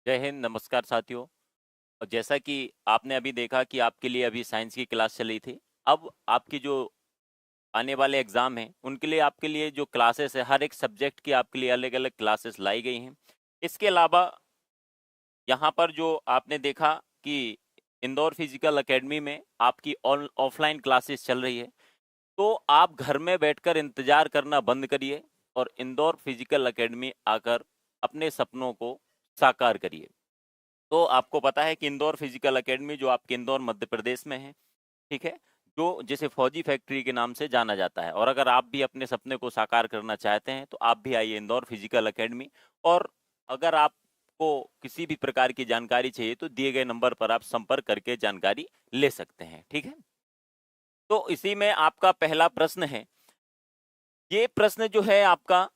जय हिंद, नमस्कार साथियों। और जैसा कि आपने अभी देखा कि आपके लिए अभी साइंस की क्लास चल रही थी। अब आपकी जो आने वाले एग्जाम हैं उनके लिए आपके लिए जो क्लासेस है, हर एक सब्जेक्ट की आपके लिए अलग अलग क्लासेस लाई गई हैं। इसके अलावा यहाँ पर जो आपने देखा कि इंदौर फिजिकल एकेडमी में आपकी ऑफलाइन क्लासेस चल रही है, तो आप घर में बैठकर इंतजार करना बंद करिए और इंदौर फिजिकल एकेडमी आकर अपने सपनों को साकार करिए। तो आपको पता है कि इंदौर फिजिकल एकेडमी जो आपके इंदौर मध्य प्रदेश में है, ठीक है, जो जिसे फौजी फैक्ट्री के नाम से जाना जाता है। और अगर आप भी अपने सपने को साकार करना चाहते हैं तो आप भी आइए इंदौर फिजिकल एकेडमी। और अगर आपको किसी भी प्रकार की जानकारी चाहिए तो दिए गए नंबर पर आप संपर्क करके जानकारी ले सकते हैं, ठीक है। तो इसी में आपका पहला प्रश्न है। ये प्रश्न जो है आपका,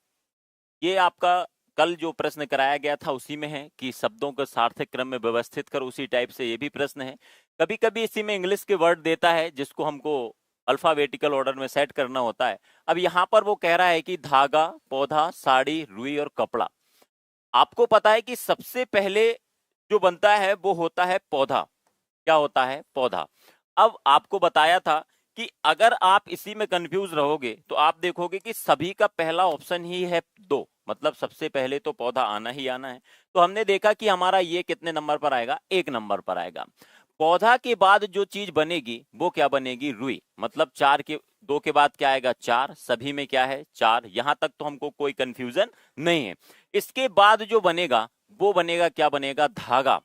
ये आपका कल जो प्रश्न कराया गया था उसी में है कि शब्दों को सार्थक क्रम में व्यवस्थित कर, उसी टाइप से ये भी प्रश्न है। कभी कभी इसी में इंग्लिश के वर्ड देता है जिसको हमको अल्फाबेटिकल ऑर्डर में सेट करना होता है। अब यहाँ पर वो कह रहा है कि धागा, पौधा, साड़ी, रुई और कपड़ा। आपको पता है कि सबसे पहले जो बनता है वो होता है पौधा। क्या होता है? पौधा। अब आपको बताया था कि अगर आप इसी में कंफ्यूज रहोगे तो आप देखोगे कि सभी का पहला ऑप्शन ही है दो, मतलब सबसे पहले तो पौधा आना ही आना है। तो हमने देखा कि हमारा ये कितने नंबर पर आएगा? 1 नंबर पर आएगा। पौधा के बाद जो चीज बनेगी वो क्या बनेगी? रुई। मतलब 2 के बाद क्या आएगा? 4। सभी में क्या है? 4। यहां तक तो हमको कोई कंफ्यूजन नहीं है। इसके बाद जो बनेगा वो बनेगा, क्या बनेगा? धागा।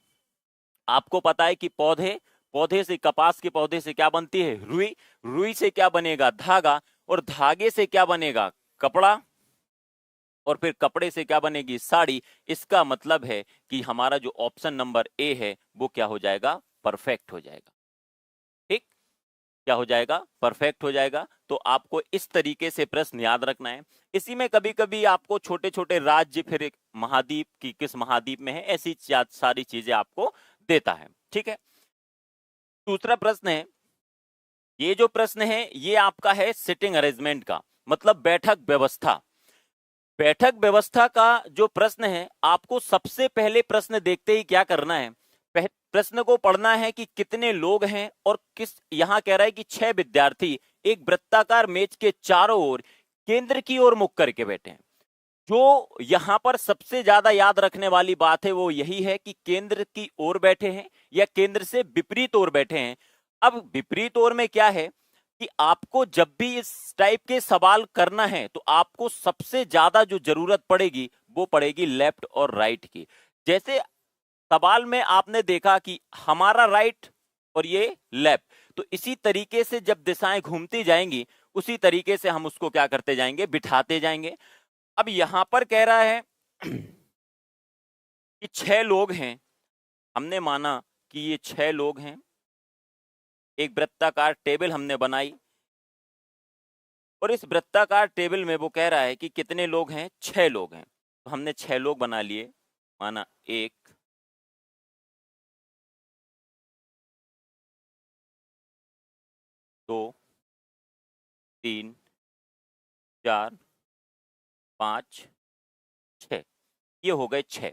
आपको पता है कि पौधे पौधे से, कपास के पौधे से क्या बनती है? रुई। रुई से क्या बनेगा? धागा। और धागे से क्या बनेगा? कपड़ा। और फिर कपड़े से क्या बनेगी? साड़ी। इसका मतलब है कि हमारा जो ऑप्शन नंबर ए है वो क्या हो जाएगा? परफेक्ट हो जाएगा। ठीक। क्या हो जाएगा? परफेक्ट हो जाएगा। तो आपको इस तरीके से प्रश्न याद रखना है। इसी में कभी कभी आपको छोटे छोटे राज्य, फिर एक महाद्वीप की किस महाद्वीप में है, ऐसी सारी चीजें आपको देता है, ठीक है। दूसरा प्रश्न है, ये जो प्रश्न है ये आपका है सिटिंग अरेंजमेंट का, मतलब बैठक व्यवस्था। बैठक व्यवस्था का जो प्रश्न है, आपको सबसे पहले प्रश्न देखते ही क्या करना है? प्रश्न को पढ़ना है कि कितने लोग हैं और किस, यहां कह रहा है कि 6 विद्यार्थी एक वृत्ताकार मेज के चारों ओर केंद्र की ओर मुख करके बैठे हैं। जो यहां पर सबसे ज्यादा याद रखने वाली बात है वो यही है कि केंद्र की ओर बैठे हैं या केंद्र से विपरीत ओर बैठे हैं। अब विपरीत ओर में क्या है कि आपको जब भी इस टाइप के सवाल करना है तो आपको सबसे ज्यादा जो जरूरत पड़ेगी वो पड़ेगी लेफ्ट और राइट की। जैसे सवाल में आपने देखा कि हमारा राइट और ये लेफ्ट, तो इसी तरीके से जब दिशाएं घूमती जाएंगी उसी तरीके से हम उसको क्या करते जाएंगे? बिठाते जाएंगे। अब यहां पर कह रहा है कि 6 लोग हैं। हमने माना कि ये 6 लोग हैं। एक वृत्ताकार टेबल हमने बनाई और इस वृत्ताकार टेबल में वो कह रहा है कि कितने लोग हैं? 6 लोग हैं। तो हमने 6 लोग बना लिए। माना 1, 2, 3, 4, 5, 6। ये हो गए 6।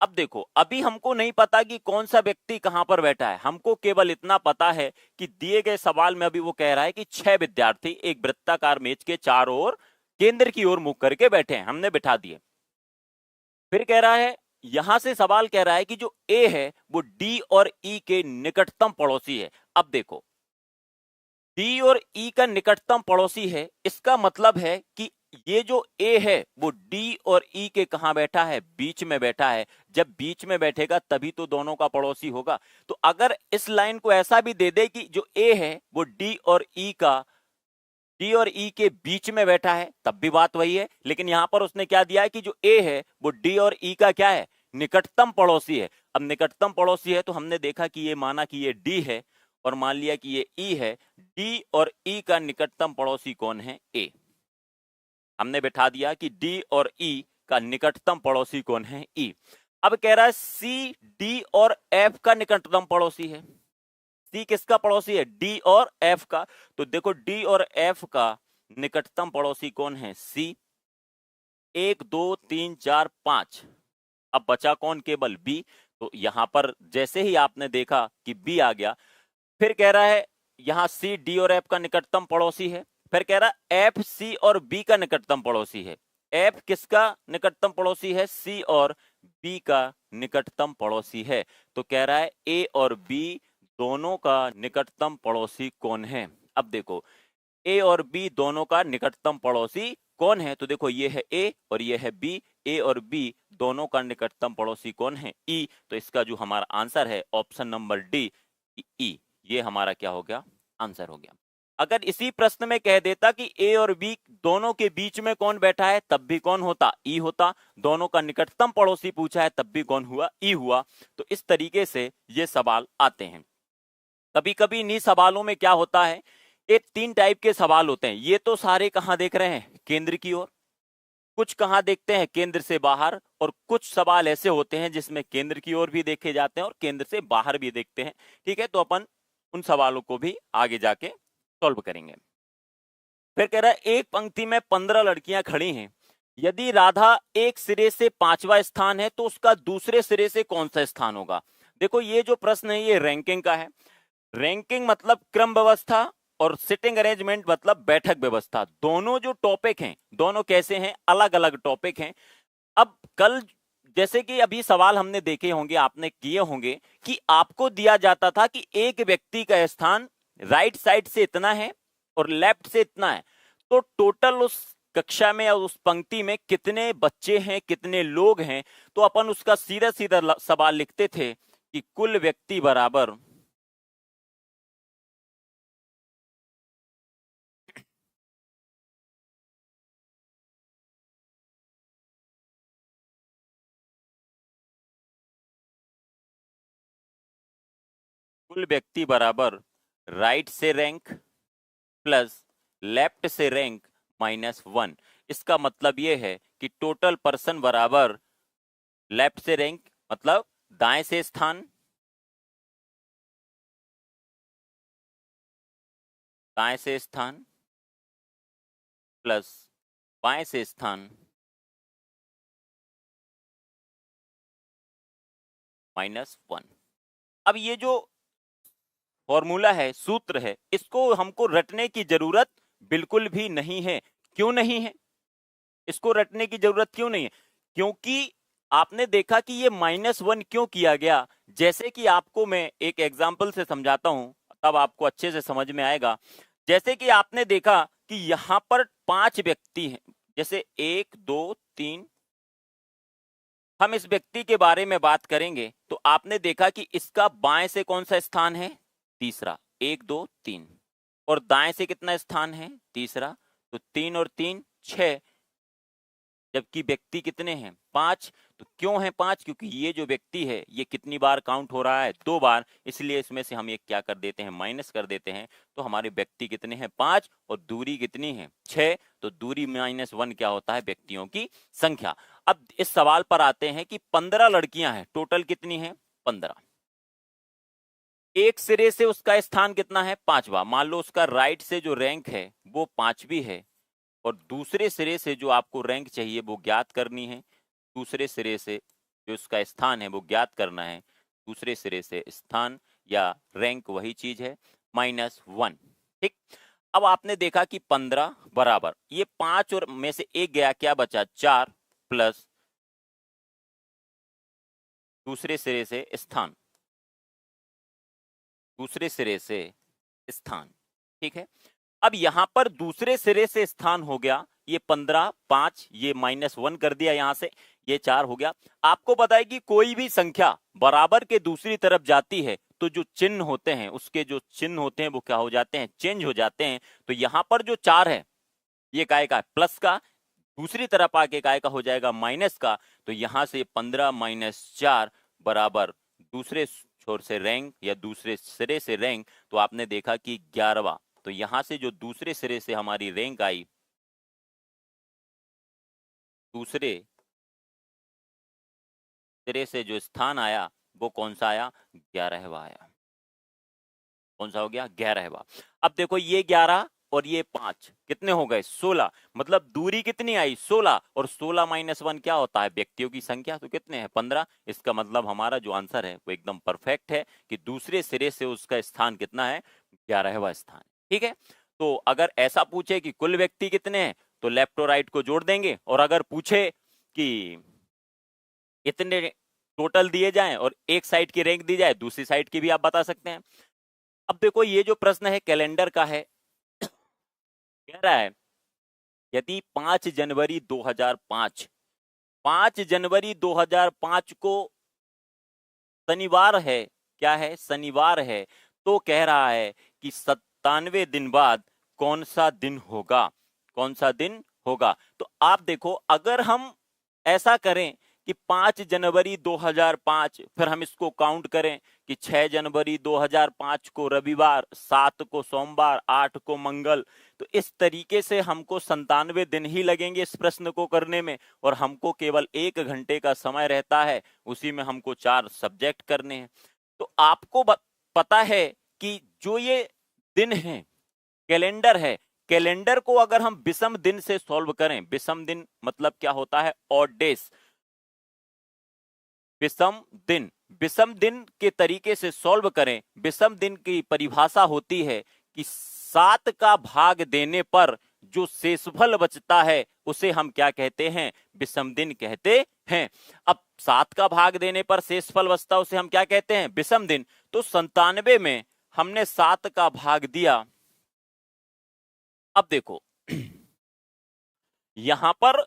अब देखो, अभी हमको नहीं पता कि कौन सा व्यक्ति कहां पर बैठा है। हमको केवल इतना पता है कि दिए गए सवाल में अभी वो कह रहा है कि 6 विद्यार्थी एक वृत्ताकार मेज के चारों ओर केंद्र की ओर मुख करके बैठे हैं। हमने बिठा दिए। फिर कह रहा है, यहां से सवाल कह रहा है कि जो ए है वो डी और ई के निकटतम पड़ोसी है। अब देखो, डी और ई का निकटतम पड़ोसी है, इसका मतलब है कि ये जो ए है वो डी और ई के कहां बैठा है? बीच में बैठा है। जब बीच में बैठेगा तभी तो दोनों का पड़ोसी होगा। तो अगर इस लाइन को ऐसा भी दे दे कि जो ए है वो डी और ई के बीच में बैठा है, तब भी बात वही है। लेकिन यहां पर उसने क्या दिया है कि जो ए है वो डी और ई का क्या है? निकटतम पड़ोसी है। अब निकटतम पड़ोसी है तो हमने देखा कि ये माना कि ये डी है और मान लिया कि ये ई है। डी और ई का निकटतम पड़ोसी कौन है? ए। हमने बिठा दिया कि डी और ई का निकटतम पड़ोसी कौन है? ई। अब कह रहा है सी, डी और एफ का निकटतम पड़ोसी है। सी किसका पड़ोसी है? डी और एफ का। तो देखो, डी और एफ का निकटतम पड़ोसी कौन है? सी। 1, 2, 3, 4, 5। अब बचा कौन? केवल बी। तो यहां पर जैसे ही आपने देखा कि बी आ गया, फिर कह रहा है यहां सी डी और एफ का निकटतम पड़ोसी है, फिर कह रहा है एफ सी और बी का निकटतम पड़ोसी है। एफ किसका निकटतम पड़ोसी है? सी और बी का निकटतम पड़ोसी है। तो कह रहा है ए और बी दोनों का निकटतम पड़ोसी कौन है। अब देखो ए और बी दोनों का निकटतम पड़ोसी कौन है, तो देखो ये है ए और ये है बी। ए और बी दोनों का निकटतम पड़ोसी कौन है? ई। तो इसका जो हमारा आंसर है ऑप्शन नंबर डी, ई, ये हमारा क्या हो गया? आंसर हो गया। अगर इसी प्रश्न में कह देता कि ए और बी दोनों के बीच में कौन बैठा है, तब भी कौन होता? ई होता। दोनों का निकटतम पड़ोसी पूछा है, तब भी कौन हुआ? ई हुआ। तो इस तरीके से ये सवाल आते हैं। कभी कभी इन्हीं सवालों में क्या होता है, ये 3 टाइप के सवाल होते हैं। ये तो सारे कहां देख रहे हैं? केंद्र की ओर। कुछ कहां देखते हैं? केंद्र से बाहर। और कुछ सवाल ऐसे होते हैं जिसमें केंद्र की ओर भी देखे जाते हैं और केंद्र से बाहर भी देखते हैं। ठीक है, तो अपन उन सवालों को भी आगे जाके सॉल्व करेंगे। फिर कह रहा है एक पंक्ति में 15 लड़कियां खड़ी हैं, यदि राधा एक सिरे से 5वां स्थान है तो उसका दूसरे सिरे से कौन सा स्थान होगा। देखो ये जो प्रश्न है ये रैंकिंग का है। रैंकिंग मतलब क्रम व्यवस्था और सिटिंग अरेंजमेंट मतलब बैठक व्यवस्था। दोनों जो टॉपिक हैं दोनों कैसे हैं? अलग अलग टॉपिक हैं। अब कल जैसे कि अभी सवाल हमने देखे होंगे, आपने किए होंगे कि आपको दिया जाता था कि एक व्यक्ति का स्थान राइट साइड से इतना है और लेफ्ट से इतना है, तो टोटल उस कक्षा में या उस पंक्ति में कितने बच्चे हैं, कितने लोग हैं, तो अपन उसका सीधा सीधा सवाल लिखते थे कि कुल व्यक्ति बराबर कुल व्यक्ति बराबर राइट से रैंक प्लस लेफ्ट से रैंक -1। इसका मतलब यह है कि टोटल पर्सन बराबर लेफ्ट से रैंक मतलब दाएं से स्थान, दाएं से स्थान प्लस बाएं से स्थान -1। अब ये जो फॉर्मूला है, सूत्र है, इसको हमको रटने की जरूरत बिल्कुल भी नहीं है। क्यों नहीं है? इसको रटने की जरूरत क्यों नहीं है? क्योंकि आपने देखा कि ये -1 क्यों किया गया। जैसे कि आपको मैं एक एग्जाम्पल से समझाता हूं, तब आपको अच्छे से समझ में आएगा। जैसे कि आपने देखा कि यहां पर 5 व्यक्ति हैं, जैसे 1 2 3, हम इस व्यक्ति के बारे में बात करेंगे तो आपने देखा कि इसका बाएं से कौन सा स्थान है? तीसरा, 1 2 3। और दाएं से कितना स्थान है? तीसरा। तो 3 और 3 6, जबकि व्यक्ति कितने हैं? 5। तो क्यों है 5? क्योंकि ये जो व्यक्ति है ये कितनी बार काउंट हो रहा है? 2 बार। इसलिए इसमें से हम एक क्या कर देते हैं? माइनस कर देते हैं। तो हमारे व्यक्ति कितने हैं? 5 और दूरी कितनी है? 6। तो दूरी -1 क्या होता है? व्यक्तियों की संख्या। अब इस सवाल पर आते हैं कि 15 लड़कियां हैं, टोटल कितनी है? 15। एक सिरे से उसका स्थान कितना है? 5वां। मान लो उसका राइट से जो रैंक है वो 5वीं है और दूसरे सिरे से जो आपको रैंक चाहिए वो ज्ञात करनी है। दूसरे सिरे से जो उसका स्थान है वो ज्ञात करना है। दूसरे सिरे से स्थान या रैंक वही चीज है, -1। ठीक। अब आपने देखा कि 15 बराबर ये 5 और में से एक गया, क्या बचा? 4 प्लस दूसरे सिरे से स्थान, दूसरे सिरे से स्थान। ठीक है। अब यहां पर दूसरे सिरे से स्थान हो गया ये 15, 5, ये -1 कर दिया यहां से, ये 4 हो गया। आपको पता है कि कोई भी संख्या बराबर के दूसरी तरफ जाती है तो जो चिन्ह होते हैं, उसके जो चिन्ह होते हैं वो क्या हो जाते हैं? चेंज हो जाते हैं। तो यहां पर जो 4 है ये काय का? प्लस का। दूसरी तरफ आके काय का हो जाएगा? माइनस का। तो यहां से 15 - 4 बराबर दूसरे छोर से रैंक या दूसरे सिरे से रैंक। तो आपने देखा कि 11वां। तो यहां से जो दूसरे सिरे से हमारी रैंक आई, दूसरे सिरे से जो स्थान आया वो कौन सा आया? 11वां आया। कौन सा हो गया? 11वां। अब देखो ये 11 और ये 5, कितने हो गए 16। मतलब दूरी कितनी आई 16, और 16 माइनस 1 क्या होता है व्यक्तियों की संख्या, तो कितने हैं 15। इसका मतलब हमारा जो आंसर है वो एकदम परफेक्ट है कि दूसरे सिरे से उसका स्थान कितना है 11वां स्थान। ठीक है, तो अगर ऐसा पूछे कि कुल व्यक्ति कितने हैं तो लेफ्ट और राइट को जोड़ देंगे, और अगर पूछे कि इतने टोटल दिए जाएं और एक साइड की रैंक दी जाए दूसरी साइड की भी आप बता सकते हैं। अब देखो ये जो प्रश्न है कैलेंडर का है, कह रहा है यदि 5 जनवरी 2005, 5 जनवरी 2005 को शनिवार है, क्या है शनिवार है, तो कह रहा है कि 97 दिन बाद कौन सा दिन होगा, कौन सा दिन होगा। तो आप देखो अगर हम ऐसा करें कि 5 जनवरी 2005, फिर हम इसको काउंट करें कि 6 जनवरी 2005 को रविवार, 7 को सोमवार, 8 को मंगल, तो इस तरीके से हमको 97 दिन ही लगेंगे इस प्रश्न को करने में, और हमको केवल 1 घंटे का समय रहता है, उसी में हमको 4 सब्जेक्ट करने हैं। तो आपको पता है कि जो ये दिन है कैलेंडर है, कैलेंडर को अगर हम विषम दिन से सॉल्व करें, विषम दिन मतलब क्या होता है ऑड डेज, विषम दिन, विषम दिन के तरीके से सॉल्व करें, विषम दिन की परिभाषा होती है कि 7 का भाग देने पर जो शेषफल बचता है उसे हम क्या कहते हैं विषम दिन कहते हैं। अब 7 का भाग देने पर शेषफल बचता उसे हम क्या कहते हैं विषम दिन। तो 97 में हमने 7 का भाग दिया। अब देखो यहां पर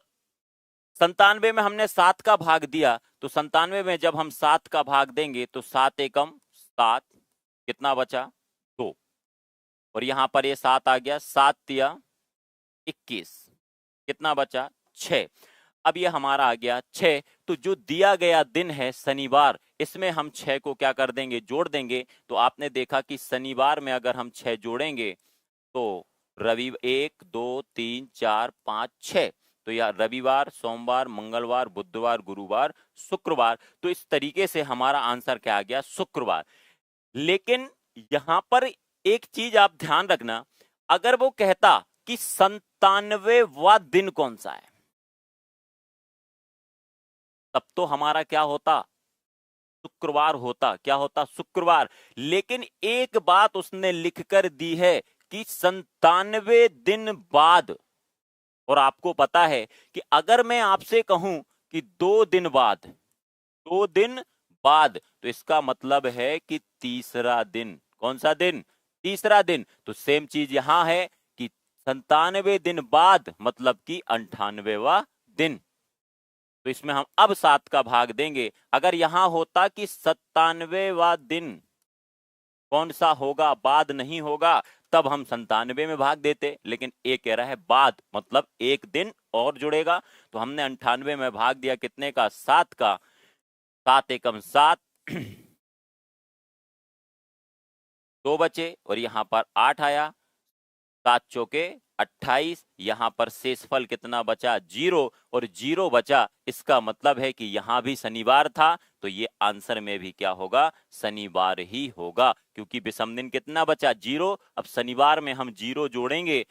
97 में हमने 7 का भाग दिया, तो 97 में जब हम 7 का भाग देंगे तो 7 एकम 7, कितना बचा 2, और यहां पर ये 7 आ गया, 7 तिया 21, कितना बचा 6। अब ये हमारा आ गया 6। तो जो दिया गया दिन है शनिवार, इसमें हम 6 को क्या कर देंगे जोड़ देंगे। तो आपने देखा कि शनिवार में अगर हम 6 जोड़ेंगे तो रवि 1 2 3 4 5 6, तो या रविवार, सोमवार, मंगलवार, बुधवार, गुरुवार, शुक्रवार। तो इस तरीके से हमारा आंसर क्या आ गया शुक्रवार। लेकिन यहां पर एक चीज आप ध्यान रखना, अगर वो कहता कि 97वां दिन कौन सा है, तब तो हमारा क्या होता शुक्रवार होता, क्या होता शुक्रवार। लेकिन एक बात उसने लिखकर दी है कि 97 दिन बाद, और आपको पता है कि अगर मैं आपसे कहूं कि 2 दिन बाद, 2 दिन बाद, तो इसका मतलब है कि तीसरा दिन, कौन सा दिन तीसरा दिन। तो सेम चीज यहां है कि 97 दिन बाद मतलब कि 98वां दिन। तो इसमें हम अब 7 का भाग देंगे। अगर यहां होता कि 97वां दिन कौन सा होगा बाद नहीं होगा, तब हम 97 में भाग देते, लेकिन ये कह रहा है बाद मतलब एक दिन और जुड़ेगा। तो हमने 98 में भाग दिया कितने का 7 का, 7 एकम 7, 2 बचे और यहां पर 8 आया, 7 चौके 28, यहां पर शेषफल कितना बचा 0, और 0 बचा। इसका मतलब है कि यहां भी शनिवार था, तो ये आंसर में भी क्या होगा शनिवार ही होगा, क्योंकि विषम दिन कितना बचा 0। अब शनिवार में हम 0 जोड़ेंगे,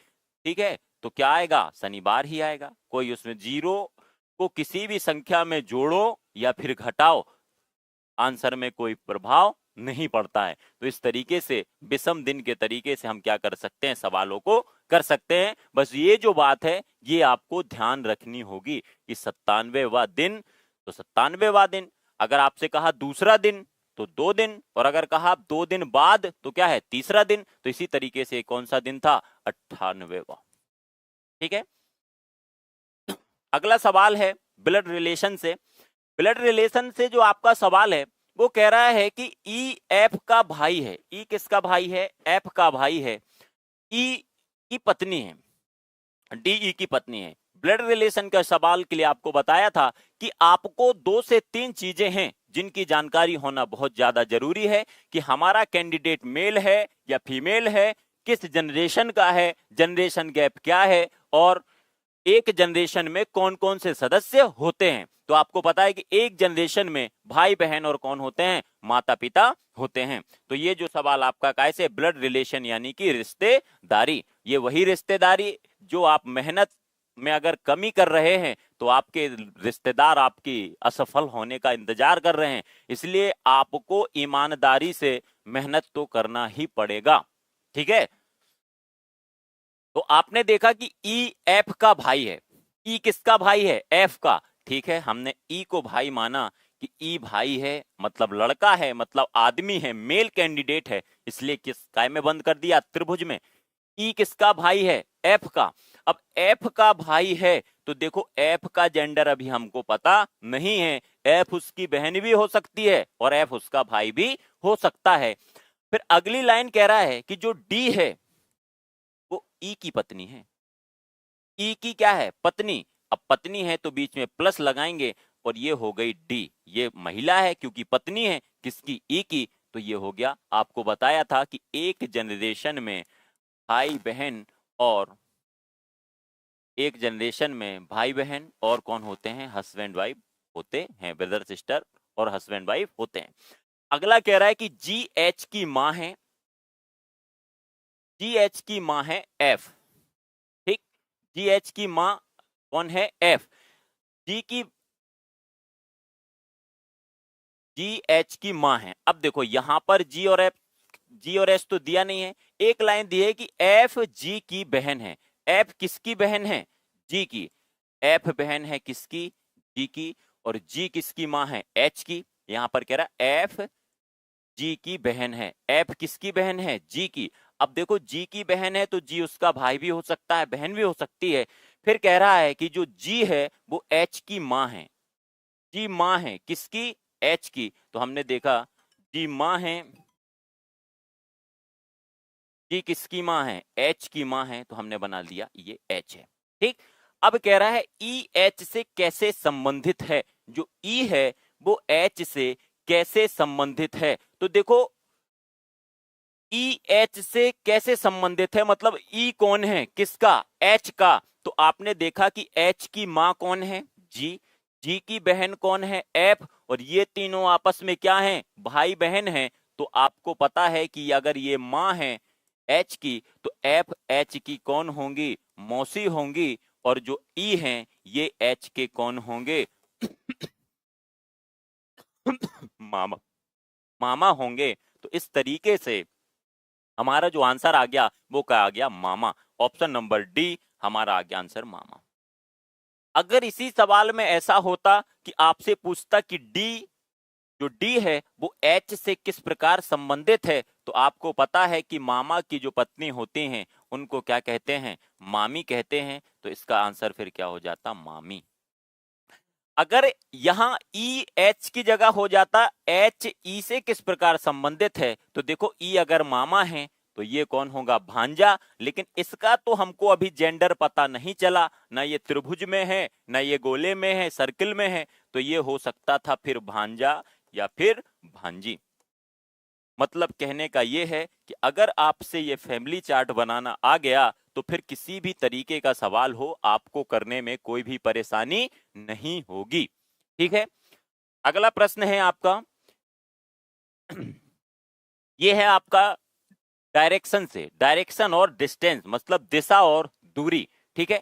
ठीक है, तो क्या आएगा शनिवार ही आएगा। कोई उसमें 0 को किसी भी संख्या में जोड़ो या फिर घटाओ, आंसर में कोई प्रभाव नहीं पड़ता है। तो इस तरीके से विषम दिन के तरीके से हम क्या कर सकते हैं सवालों को कर सकते हैं। बस ये जो बात है ये आपको ध्यान रखनी होगी कि 97वां दिन तो 97वां दिन, अगर आपसे कहा दूसरा दिन तो 2 दिन, और अगर कहा 2 दिन बाद तो क्या है तीसरा दिन। तो इसी तरीके से कौन सा दिन था 98वां। ठीक है, अगला सवाल है ब्लड रिलेशन से। ब्लड रिलेशन से जो आपका सवाल है वो कह रहा है कि ई एफ का भाई है। ई किसका भाई है एफ का भाई है, ई की पत्नी है, डी ई की पत्नी है। ब्लड रिलेशन का सवाल के लिए आपको बताया था कि आपको 2 से 3 चीजें हैं जिनकी जानकारी होना बहुत ज्यादा जरूरी है कि हमारा कैंडिडेट मेल है या फीमेल है, किस जनरेशन का है, जनरेशन गैप क्या है, और एक जनरेशन में कौन कौन से सदस्य होते हैं। तो आपको पता है कि एक जनरेशन में भाई बहन और कौन होते हैं माता पिता होते हैं। तो ये जो सवाल आपका कैसे ब्लड रिलेशन यानी कि रिश्तेदारी, ये वही रिश्तेदारी जो आप मेहनत में अगर कमी कर रहे हैं तो आपके रिश्तेदार आपकी असफल होने का इंतजार कर रहे हैं, इसलिए आपको ईमानदारी से मेहनत तो करना ही पड़ेगा। ठीक है, तो आपने देखा कि ई एफ का भाई है। ई किसका भाई है? एफ का। ठीक है, हमने ई को भाई माना कि ई भाई है, मतलब लड़का है, मतलब आदमी है, मेल कैंडिडेट है, इसलिए किस काय में बंद कर दिया? त्रिभुज में। ई किसका भाई है? एफ का। अब एफ का भाई है तो देखो एफ का जेंडर अभी हमको पता नहीं है, एफ उसकी बहन भी हो सकती है और एफ उसका भाई भी हो सकता है। फिर अगली लाइन कह रहा है कि जो डी है वो ई की पत्नी है। ई की क्या है? पत्नी। अब पत्नी है तो बीच में प्लस लगाएंगे और ये हो गई डी, ये महिला है क्योंकि पत्नी है किसकी? ई की। तो ये हो गया, आपको बताया था कि एक जनरेशन में भाई बहन और एक जनरेशन में भाई बहन और कौन होते हैं? हस्बैंड वाइफ होते हैं, ब्रदर सिस्टर और हस्बैंड वाइफ होते हैं। अगला कह रहा है कि जी एच की मां है, जी एच की मां है एफ। ठीक, जी एच की मां कौन है? एफ। जी की जी एच की मां है। अब देखो यहां पर जी और एफ, जी और एच तो दिया नहीं है, एक लाइन दी है कि एफ जी की बहन है। एफ किसकी बहन है? जी की। एफ बहन है किसकी? जी की। और जी किसकी मां है? एच की। यहां पर कह रहा है एफ जी की बहन है। एफ किसकी बहन है? जी की। अब देखो जी की बहन है तो जी उसका भाई भी हो सकता है, बहन भी हो सकती है। फिर कह रहा है कि जो जी है वो एच की मां है। जी मां है किसकी? एच की। तो हमने देखा जी मां है, जी किसकी मां है? एच की मां है, तो हमने बना लिया ये एच है। ठीक, अब कह रहा है ई एच से कैसे संबंधित है? जो ई है वो एच से कैसे संबंधित है? तो देखो ई एच से कैसे संबंधित है, मतलब ई कौन है? किसका? एच का। तो आपने देखा कि एच की मां कौन है? जी। जी की बहन कौन है? एफ। और ये तीनों आपस में क्या है? भाई बहन है। तो आपको पता है कि अगर ये मां है एच की तो एफ एच की कौन होंगी? मौसी होंगी। और जो ई हैं ये एच के कौन होंगे? मामा, मामा होंगे। तो इस तरीके से हमारा जो आंसर आ गया वो क्या आ गया? मामा। ऑप्शन नंबर डी हमारा आ गया आंसर मामा। अगर इसी सवाल में ऐसा होता कि आपसे पूछता कि डी, जो डी है वो एच से किस प्रकार संबंधित है, तो आपको पता है कि मामा की जो पत्नी होती हैं उनको क्या कहते हैं? मामी कहते हैं। तो इसका आंसर फिर क्या हो जाता? मामी। अगर यहां ई एच की जगह हो जाता एच ई से किस प्रकार संबंधित है, तो देखो ई अगर मामा है तो ये कौन होगा? भांजा। लेकिन इसका तो हमको अभी जेंडर पता नहीं चला, ना ये त्रिभुज में है, ना ये गोले में है, सर्किल में है। तो ये हो सकता था फिर भांजा या फिर भांजी। मतलब कहने का ये है कि अगर आपसे ये फैमिली चार्ट बनाना आ गया तो फिर किसी भी तरीके का सवाल हो आपको करने में कोई भी परेशानी नहीं होगी। ठीक है, अगला प्रश्न है आपका ये है आपका डायरेक्शन से, डायरेक्शन और डिस्टेंस मतलब दिशा और दूरी। ठीक है,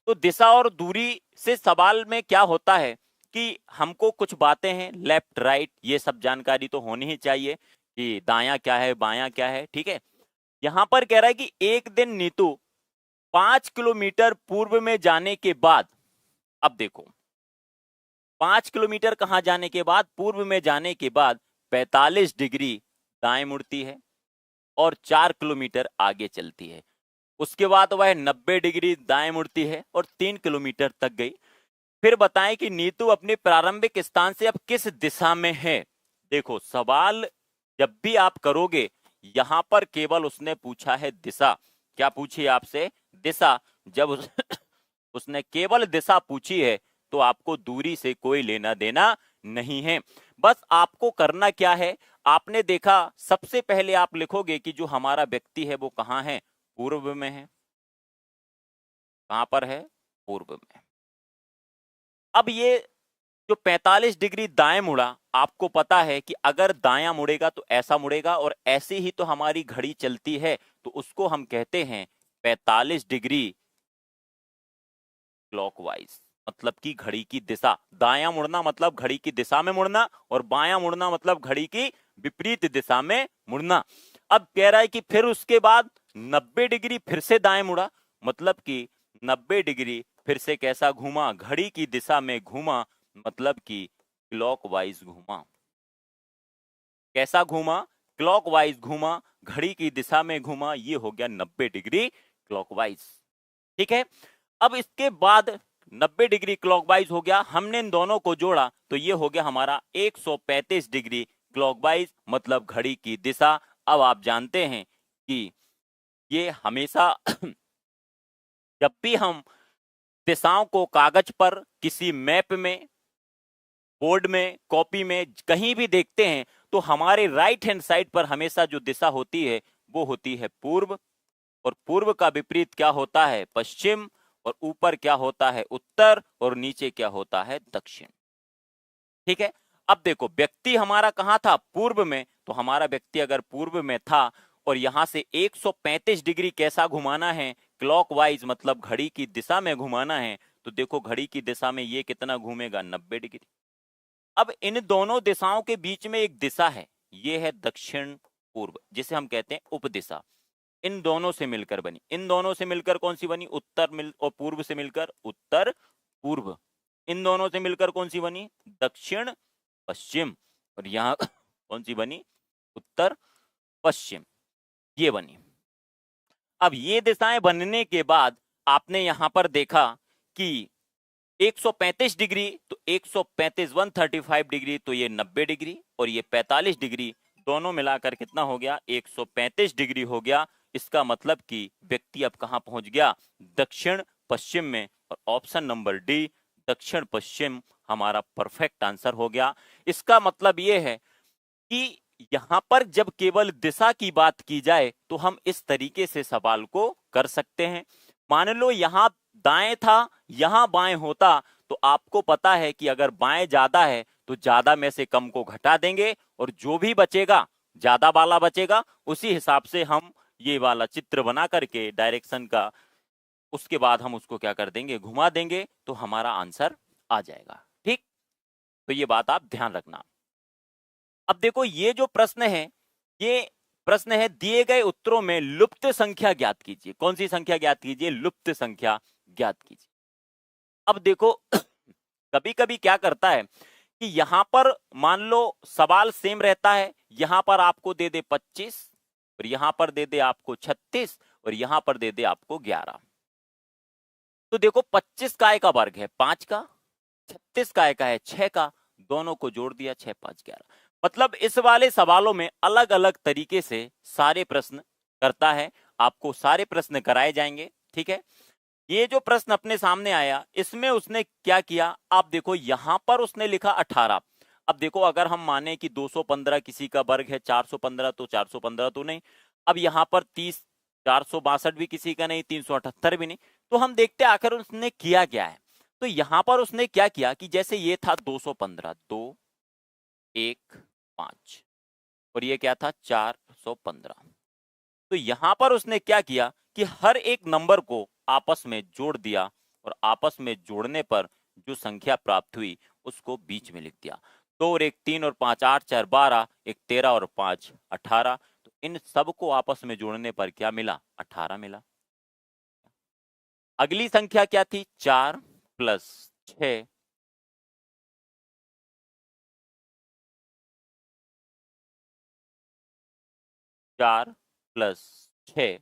तो दिशा और दूरी से सवाल में क्या होता है कि हमको कुछ बातें हैं, लेफ्ट राइट ये सब जानकारी तो होनी ही चाहिए कि दायां क्या है बायां क्या है। ठीक है, यहां पर कह रहा है कि एक दिन नीतू 5 किलोमीटर पूर्व में जाने के बाद, अब देखो 5 किलोमीटर कहां जाने के बाद? पूर्व में जाने के बाद 45 डिग्री दाएं मुड़ती है और 4 किलोमीटर आगे चलती है। उसके बाद वह 90 डिग्री दाएं मुड़ती है और 3 किलोमीटर तक गई। फिर बताएं कि नीतू अपने प्रारंभिक स्थान से अब किस दिशा में है। देखो सवाल जब भी आप करोगे यहां पर केवल उसने पूछा है दिशा। क्या पूछी आपसे? दिशा। जब उसने केवल दिशा पूछी है तो आपको दूरी से कोई लेना देना नहीं है। बस आपको करना क्या है, आपने देखा सबसे पहले आप लिखोगे कि जो हमारा व्यक्ति है वो कहां है? पूर्व में है। कहां पर है? पूर्व में। अब ये जो 45 डिग्री दाएं मुड़ा, आपको पता है कि अगर दायां मुड़ेगा तो ऐसा मुड़ेगा और ऐसे ही तो हमारी घड़ी चलती है, तो उसको हम कहते हैं 45 डिग्री क्लॉकवाइज, मतलब कि घड़ी की दिशा। दायां मुड़ना मतलब घड़ी की दिशा में मुड़ना, और बायां मुड़ना मतलब घड़ी की विपरीत दिशा में मुड़ना। अब कह रहा है कि फिर उसके बाद 90 डिग्री फिर से दाएं मुड़ा, मतलब कि 90 डिग्री फिर से कैसा घूमा, घड़ी की दिशा में घूमा, मतलब कि क्लॉकवाइज घूमा। कैसा घूमा, क्लॉकवाइज घूमा, घड़ी की दिशा में घूमा, ये हो गया 90 डिग्री क्लॉकवाइज। ठीक है, अब इसके बाद 90 डिग्री क्लॉकवाइज हो गया, हमने इन दोनों को जोड़ा तो ये हो गया हमारा 135 डिग्री क्लॉकवाइज, मतलब घड़ी की दिशा। अब आप जानते हैं कि ये हमेशा जब भी हम दिशाओं को कागज पर, किसी मैप में, बोर्ड में, कॉपी में, कहीं भी देखते हैं तो हमारे राइट हैंड साइड पर हमेशा जो दिशा होती है वो होती है पूर्व, और पूर्व का विपरीत क्या होता है, पश्चिम, और ऊपर क्या होता है, उत्तर, और नीचे क्या होता है, दक्षिण। ठीक है, अब देखो व्यक्ति हमारा कहां था, पूर्व में, तो हमारा व्यक्ति अगर पूर्व में था और यहां से 135 डिग्री कैसा घुमाना है, क्लॉकवाइज, मतलब घड़ी की दिशा में घुमाना है, तो देखो घड़ी की दिशा में ये कितना घूमेगा, 90 डिग्री। अब इन दोनों दिशाओं के बीच में एक दिशा है, ये है दक्षिण पूर्व, जिसे हम कहते हैं उपदिशा। इन दोनों से मिलकर बनी, इन दोनों से मिलकर कौन सी बनी, उत्तर मिल, और पूर्व से मिलकर उत्तर पूर्व। इन दोनों से मिलकर कौन सी बनी, दक्षिण पश्चिम। और यहां कौन सी बनी, उत्तर पश्चिम, ये बनी। अब ये दिशाएं बनने के बाद आपने यहां पर देखा कि 135 डिग्री, तो 135 135 डिग्री, तो ये 90 डिग्री, और ये 45 डिग्री, दोनों मिलाकर कितना हो गया, 135 डिग्री हो गया। इसका मतलब कि व्यक्ति अब कहां पहुंच गया, दक्षिण पश्चिम में। और ऑप्शन नंबर डी, दक्षिण पश्चिम, हमारा परफेक्ट आंसर हो गया। इसका मतलब यह है कि यहां पर जब केवल दिशा की बात की जाए तो हम इस तरीके से सवाल को कर सकते हैं। मान लो यहां दाएं था, यहां बाएं होता, तो आपको पता है कि अगर बाएं ज्यादा है तो ज्यादा में से कम को घटा देंगे, और जो भी बचेगा, ज्यादा वाला बचेगा, उसी हिसाब से हम ये वाला चित्र बना करके डायरेक्शन का, उसके बाद हम उसको क्या कर देंगे, घुमा देंगे, तो हमारा आंसर आ जाएगा। ठीक, तो ये बात आप ध्यान रखना। अब देखो ये जो प्रश्न है, ये प्रश्न है दिए गए उत्तरों में लुप्त संख्या ज्ञात कीजिए। कौन सी संख्या ज्ञात कीजिए, लुप्त संख्या ज्ञात कीजिए। अब देखो कभी कभी क्या करता है कि यहां पर मान लो सवाल सेम रहता है, यहां पर आपको दे दे 25, और यहां पर दे दे आपको 36, और यहां पर दे दे आपको 11। तो देखो 25 काय का वर्ग है 5 का, 36 काय का है 6 का, दोनों को जोड़ दिया 6 5 11। मतलब इस वाले सवालों में अलग अलग तरीके से सारे प्रश्न करता है, आपको सारे प्रश्न कराए जाएंगे। ठीक है, ये जो प्रश्न अपने सामने आया इसमें उसने क्या किया, आप देखो यहां पर उसने लिखा 18। अब देखो अगर हम माने कि 215 किसी का वर्ग है, 415 तो 415 तो नहीं। अब यहां पर 30, 462 भी किसी का नहीं, 378 भी नहीं। तो हम देखते हैं आखिर उसने किया क्या है। तो यहां पर उसने क्या किया कि जैसे ये था 215, 2 1 5, और ये क्या था 415। तो यहां पर उसने क्या किया कि हर एक नंबर को आपस में जोड़ दिया, और आपस में जोड़ने पर जो संख्या प्राप्त हुई उसको बीच में लिख दिया। 2 और 1 3 और 5 8 4 12, 1 13 और 5 18। तो इन सब को आपस में जोड़ने पर क्या मिला, 18 मिला। अगली संख्या क्या थी, 4 plus 6, 4 plus 6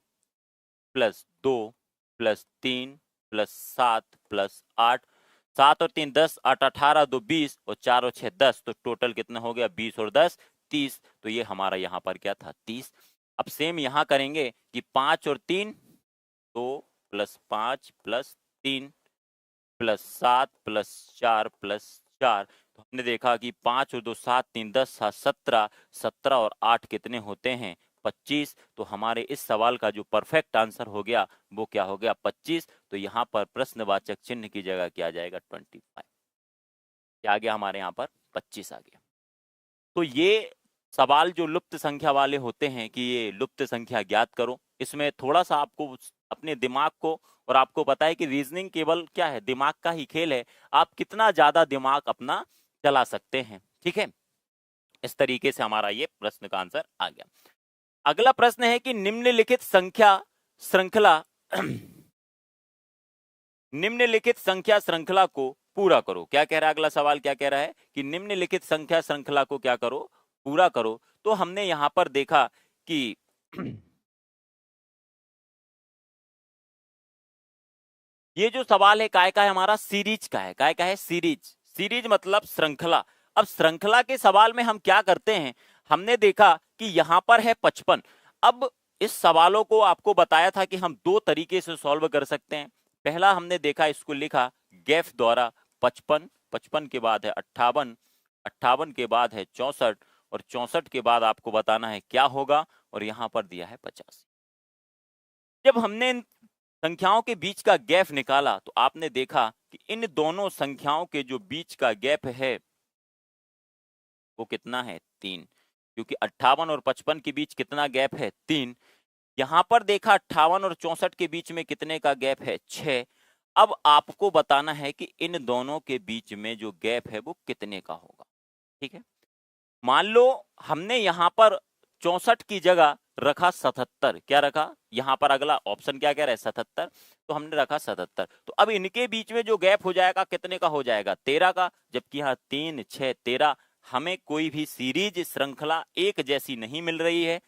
plus 2 plus 3 plus 7 plus 8, 7 और 3 10, 8 18, 2 20, और 4 और 6 10, तो टोटल कितना हो गया, 20 और 10 30। तो ये हमारा यहाँ पर क्या था, 30। अब सेम यहाँ करेंगे कि 5 और 3, 2 plus 5 plus 3 plus 7 plus 4 plus 4। तो हमने देखा कि 5 और 2 7 3 10 7 17, 17 और 8 कितने होते हैं, 25। तो हमारे इस सवाल का जो परफेक्ट आंसर हो गया वो क्या हो गया, 25। तो यहाँ पर प्रश्नवाचक चिन्ह की जगह क्या आ जाएगा, 25। क्या आ गया हमारे यहाँ पर, 25 आ गया। तो ये सवाल जो लुप्त संख्या वाले होते हैं कि ये लुप्त संख्या ज्ञात करो, इसमें थोड़ा सा आपको अपने दिमाग को। और आपको पता है कि रीजनिंग केवल क्या है, दिमाग का ही खेल है, आप कितना ज्यादा दिमाग अपना चला सकते हैं। ठीक है, इस तरीके से हमारा ये प्रश्न का आंसर आ गया। अगला प्रश्न है कि निम्नलिखित संख्या श्रृंखला निम्नलिखित संख्या श्रृंखला को पूरा करो। क्या कह रहा है अगला सवाल, क्या कह रहा है कि निम्नलिखित संख्या श्रृंखला को क्या करो, पूरा करो। तो हमने यहां पर देखा कि ये जो सवाल है काय का है, हमारा सीरीज का है। काय का है, सीरीज। सीरीज मतलब श्रृंखला। अब श्रृंखला के सवाल में हम क्या करते हैं, हमने देखा कि यहां पर है 55। अब इस सवालों को आपको बताया था कि हम दो तरीके से सॉल्व कर सकते हैं। पहला हमने देखा, इसको लिखा गैफ द्वारा 55, 55 के बाद है 58, 58 के बाद है 64, और 64 के बाद आपको बताना है क्या होगा, और यहां पर दिया है 85। जब हमने इन संख्याओं के बीच का गैप निकाला तो आपने देखा कि इन दोनों संख्याओं के जो बीच का गैप है वो कितना है, 3। क्योंकि 58 और 55 के बीच कितना गैप है, 3। यहां पर देखा 58 और 64 के बीच में कितने का गैप है, 6। अब आपको बताना है कि इन दोनों के बीच में जो गैप है वो कितने का होगा। ठीक है, मान लो हमने यहां पर 64 की जगह रखा 77। क्या रखा, यहां पर अगला ऑप्शन क्या कह रहा है, 77, तो हमने रखा 77। तो अब इनके बीच में जो गैप हो जाएगा कितने का हो जाएगा, 13 का। जबकि यहाँ 3, 6, 13, हमें कोई भी सीरीज श्रृंखला एक जैसी नहीं मिल रही है।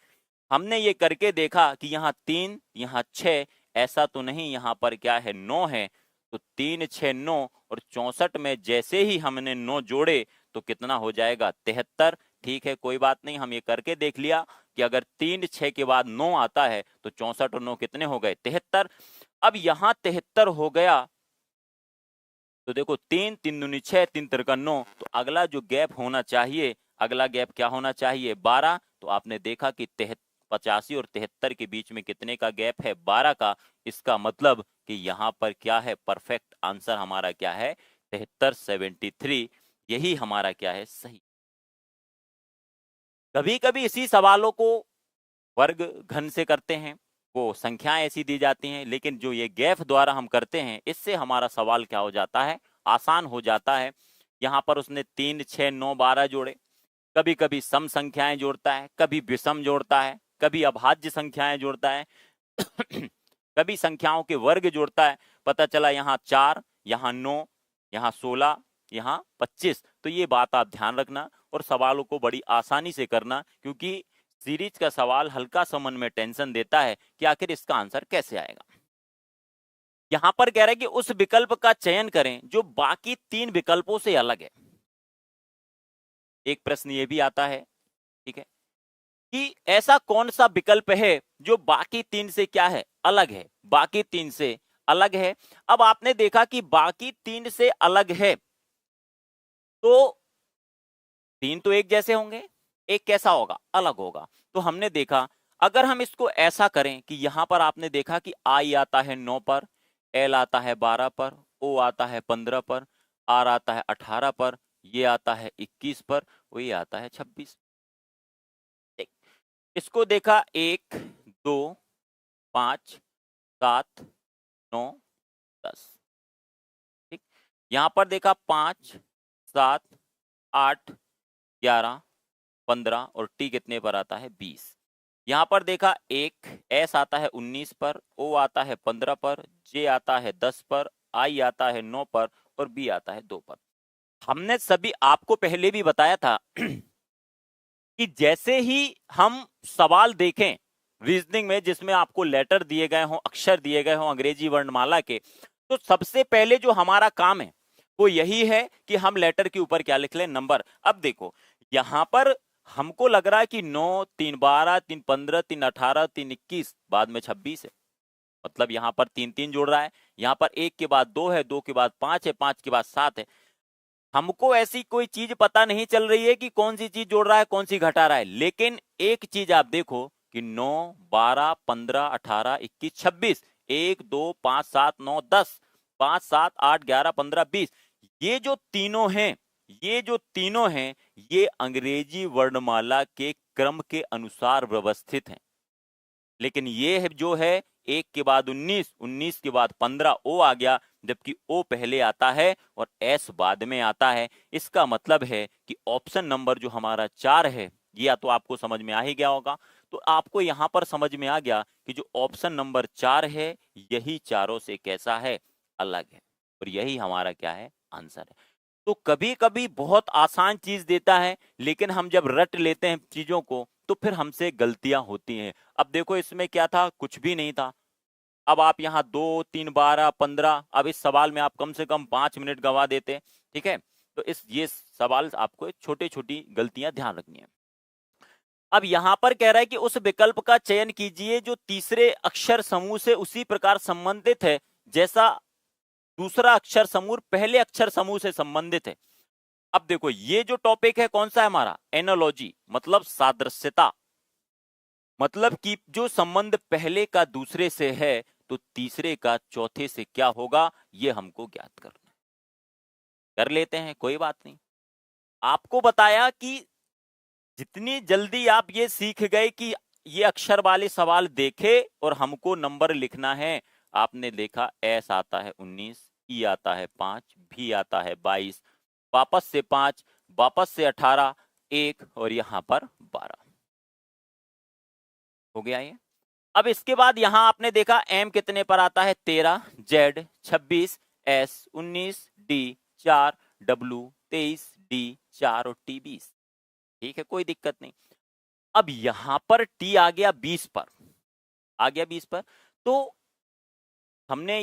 हमने ये करके देखा कि यहाँ 3, यहाँ 6, ऐसा तो नहीं, यहाँ पर क्या है, 9 है। तो 3, 6, 9, और 64 में जैसे ही हमने 9 जोड़े तो कितना हो जाएगा, 73। ठीक है, कोई बात नहीं, हम ये करके देख लिया कि अगर 3, 6 के बाद 9 आता है तो 64 और 9 कितने हो गए, 73। अब यहां 73 हो गया तो देखो 3, 3 दूनी 6, 3 तिरका 9, तो अगला जो गैप होना चाहिए, अगला गैप क्या होना चाहिए, 12। तो आपने देखा कि 85 और 73 के बीच में कितने का गैप है, 12 का। इसका मतलब कि यहाँ पर क्या है, परफेक्ट आंसर हमारा क्या है, 73, 73। यही हमारा क्या है, सही। कभी कभी इसी सवालों को वर्ग घन से करते हैं, वो संख्याएं ऐसी दी जाती हैं, लेकिन जो ये गैप द्वारा हम करते हैं इससे हमारा सवाल क्या हो जाता है, आसान हो जाता है। यहाँ पर उसने 3, 6, 9, 12 जोड़े। कभी कभी सम संख्याएं जोड़ता है, कभी विषम जोड़ता है, कभी अभाज्य संख्याएं जोड़ता है कभी संख्याओं के वर्ग जोड़ता है। पता चला यहाँ 4, यहाँ 9, यहाँ 16, यहाँ 25। तो ये बात आप ध्यान रखना और सवालों को बड़ी आसानी से करना, क्योंकि सीरीज का सवाल हल्का सा मन में टेंशन देता है कि आखिर इसका आंसर कैसे आएगा। यहां पर कह रहा है कि उस विकल्प का चयन करें जो बाकी 3 विकल्पों से अलग है। एक प्रश्न ये भी आता है, ठीक है, कि ऐसा कौन सा विकल्प है जो बाकी 3 से क्या है, अलग है, बाकी 3 से अलग है। अब आपने देखा कि बाकी 3 से अलग है तो 3 तो एक जैसे होंगे, एक कैसा होगा, अलग होगा। तो हमने देखा अगर हम इसको ऐसा करें कि यहां पर आपने देखा कि आई आता है 9 पर, एल आता है 12 पर, ओ आता है 15 पर, आर आता है 18 पर, ये आता है 21 पर, वो ये आता है 26। इसको देखा 1, 2, 5, 7, 9, 10। ठीक, यहां पर देखा 5, 7, 8, 11, 15, और टी कितने पर आता है, 20। यहां पर देखा एक एस आता है 19 पर, ओ आता है 15 पर, जे आता है 10 पर, आई आता है 9 पर, और बी आता है 2 पर। हमने सभी आपको पहले भी बताया था कि जैसे ही हम सवाल देखें रीजनिंग में जिसमें आपको लेटर दिए गए हों, अक्षर दिए गए हों अंग्रेजी वर्णमाला के, तो सबसे पहले जो हमारा काम है वो यही है कि हम लेटर के ऊपर क्या लिख लें, नंबर। अब देखो यहां पर हमको लग रहा है कि 9, 3, 12, 3, 15, 3, 18, 3, 21, बाद में 26 है। मतलब यहां पर 3, 3 जोड़ रहा है, यहां पर 1 के बाद 2 है, 2 के बाद 5 है, 5 के बाद 7 है। हमको ऐसी कोई चीज पता नहीं चल रही है कि कौन सी चीज जोड़ रहा है, कौन सी घटा रहा है। लेकिन एक चीज आप देखो कि 9, 12, 15, 18, 21, 26, 1, 2, 5, 7, 9, 10, 5, 7, 8, 11, 15, 20, ये जो तीनों हैं, ये जो तीनों हैं, ये अंग्रेजी वर्णमाला के क्रम के अनुसार व्यवस्थित हैं। लेकिन ये जो है 1 के बाद 19, 19 के बाद 15, ओ आ गया, जबकि ओ पहले आता है और एस बाद में आता है। इसका मतलब है कि ऑप्शन नंबर जो हमारा 4 है, ये या तो आपको समझ में आ ही गया होगा। तो आपको यहां पर समझ में आ गया कि जो ऑप्शन नंबर 4 है, यही चारों से कैसा है, अलग है, और यही हमारा क्या है, आंसर है। तो कभी कभी बहुत आसान चीज देता है, लेकिन हम जब रट लेते हैं चीजों को तो फिर हमसे गलतियां होती हैं। अब देखो इसमें क्या था, कुछ भी नहीं था। अब आप यहाँ 2, 3, 12, 15, अब इस सवाल में आप कम से कम 5 मिनट गवा देते, ठीक है। तो ये सवाल आपको छोटी छोटी गलतियां ध्यान रखनी है। अब यहां पर कह रहा है कि उस विकल्प का चयन कीजिए जो तीसरे अक्षर समूह से उसी प्रकार संबंधित है जैसा दूसरा अक्षर समूह पहले अक्षर समूह से संबंधित है। अब देखो ये जो टॉपिक है कौन सा है हमारा, एनालॉजी, मतलब सादृश्यता, मतलब कि जो संबंध पहले का दूसरे से है तो तीसरे का चौथे से क्या होगा, ये हमको ज्ञात करना है। कर लेते हैं, कोई बात नहीं। आपको बताया कि जितनी जल्दी आप ये सीख गए कि ये अक्षर वाले सवाल देखे और हमको नंबर लिखना है, आपने देखा एस आता है 19, ई आता है 5, भी आता है 22, वापस से 5, वापस से 18, 1 और यहां पर 12 हो गया ये। अब इसके बाद यहां आपने देखा एम कितने पर आता है, 13, Z 26, S 19, D 4, W 23, D 4 और टी 20। ठीक है, कोई दिक्कत नहीं। अब यहां पर टी आ गया 20 पर, आ गया 20 पर। तो हमने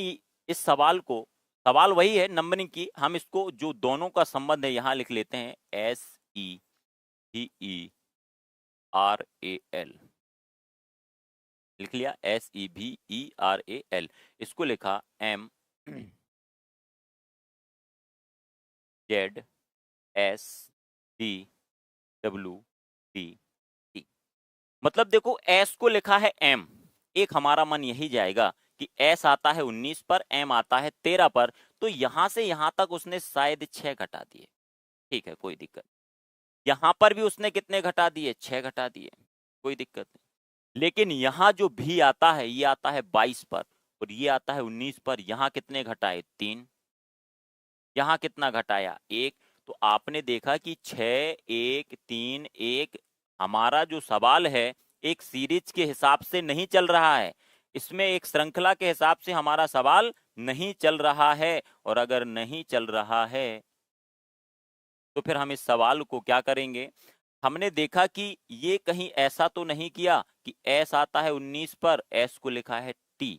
इस सवाल को, सवाल वही है नंबरिंग की, हम इसको जो दोनों का संबंध है यहां लिख लेते हैं, S E E R A L, लिख लिया, एस ई भी ई आर ए एल। इसको लिखा M Z S D W D T. मतलब देखो एस को लिखा है एम, एक हमारा मन यही जाएगा कि एस आता है 19 पर, एम आता है 13 पर, तो यहां से यहां तक उसने शायद 6 घटा दिए। ठीक है, कोई दिक्कत। यहां पर भी उसने कितने घटा दिए, 6 घटा दिए, कोई दिक्कत नहीं। लेकिन यहां जो भी आता है, ये आता है 22 पर और ये आता है 19 पर, यहां कितने घटाए, 3, यहां कितना घटाया, 1। तो आपने देखा कि 6, 1, 3, 1, हमारा जो सवाल है एक सीरीज के हिसाब से नहीं चल रहा है, इसमें एक श्रृंखला के हिसाब से हमारा सवाल नहीं चल रहा है। और अगर नहीं चल रहा है तो फिर हम इस सवाल को क्या करेंगे, हमने देखा कि ये कहीं ऐसा तो नहीं किया कि एस आता है 19 पर, एस को लिखा है टी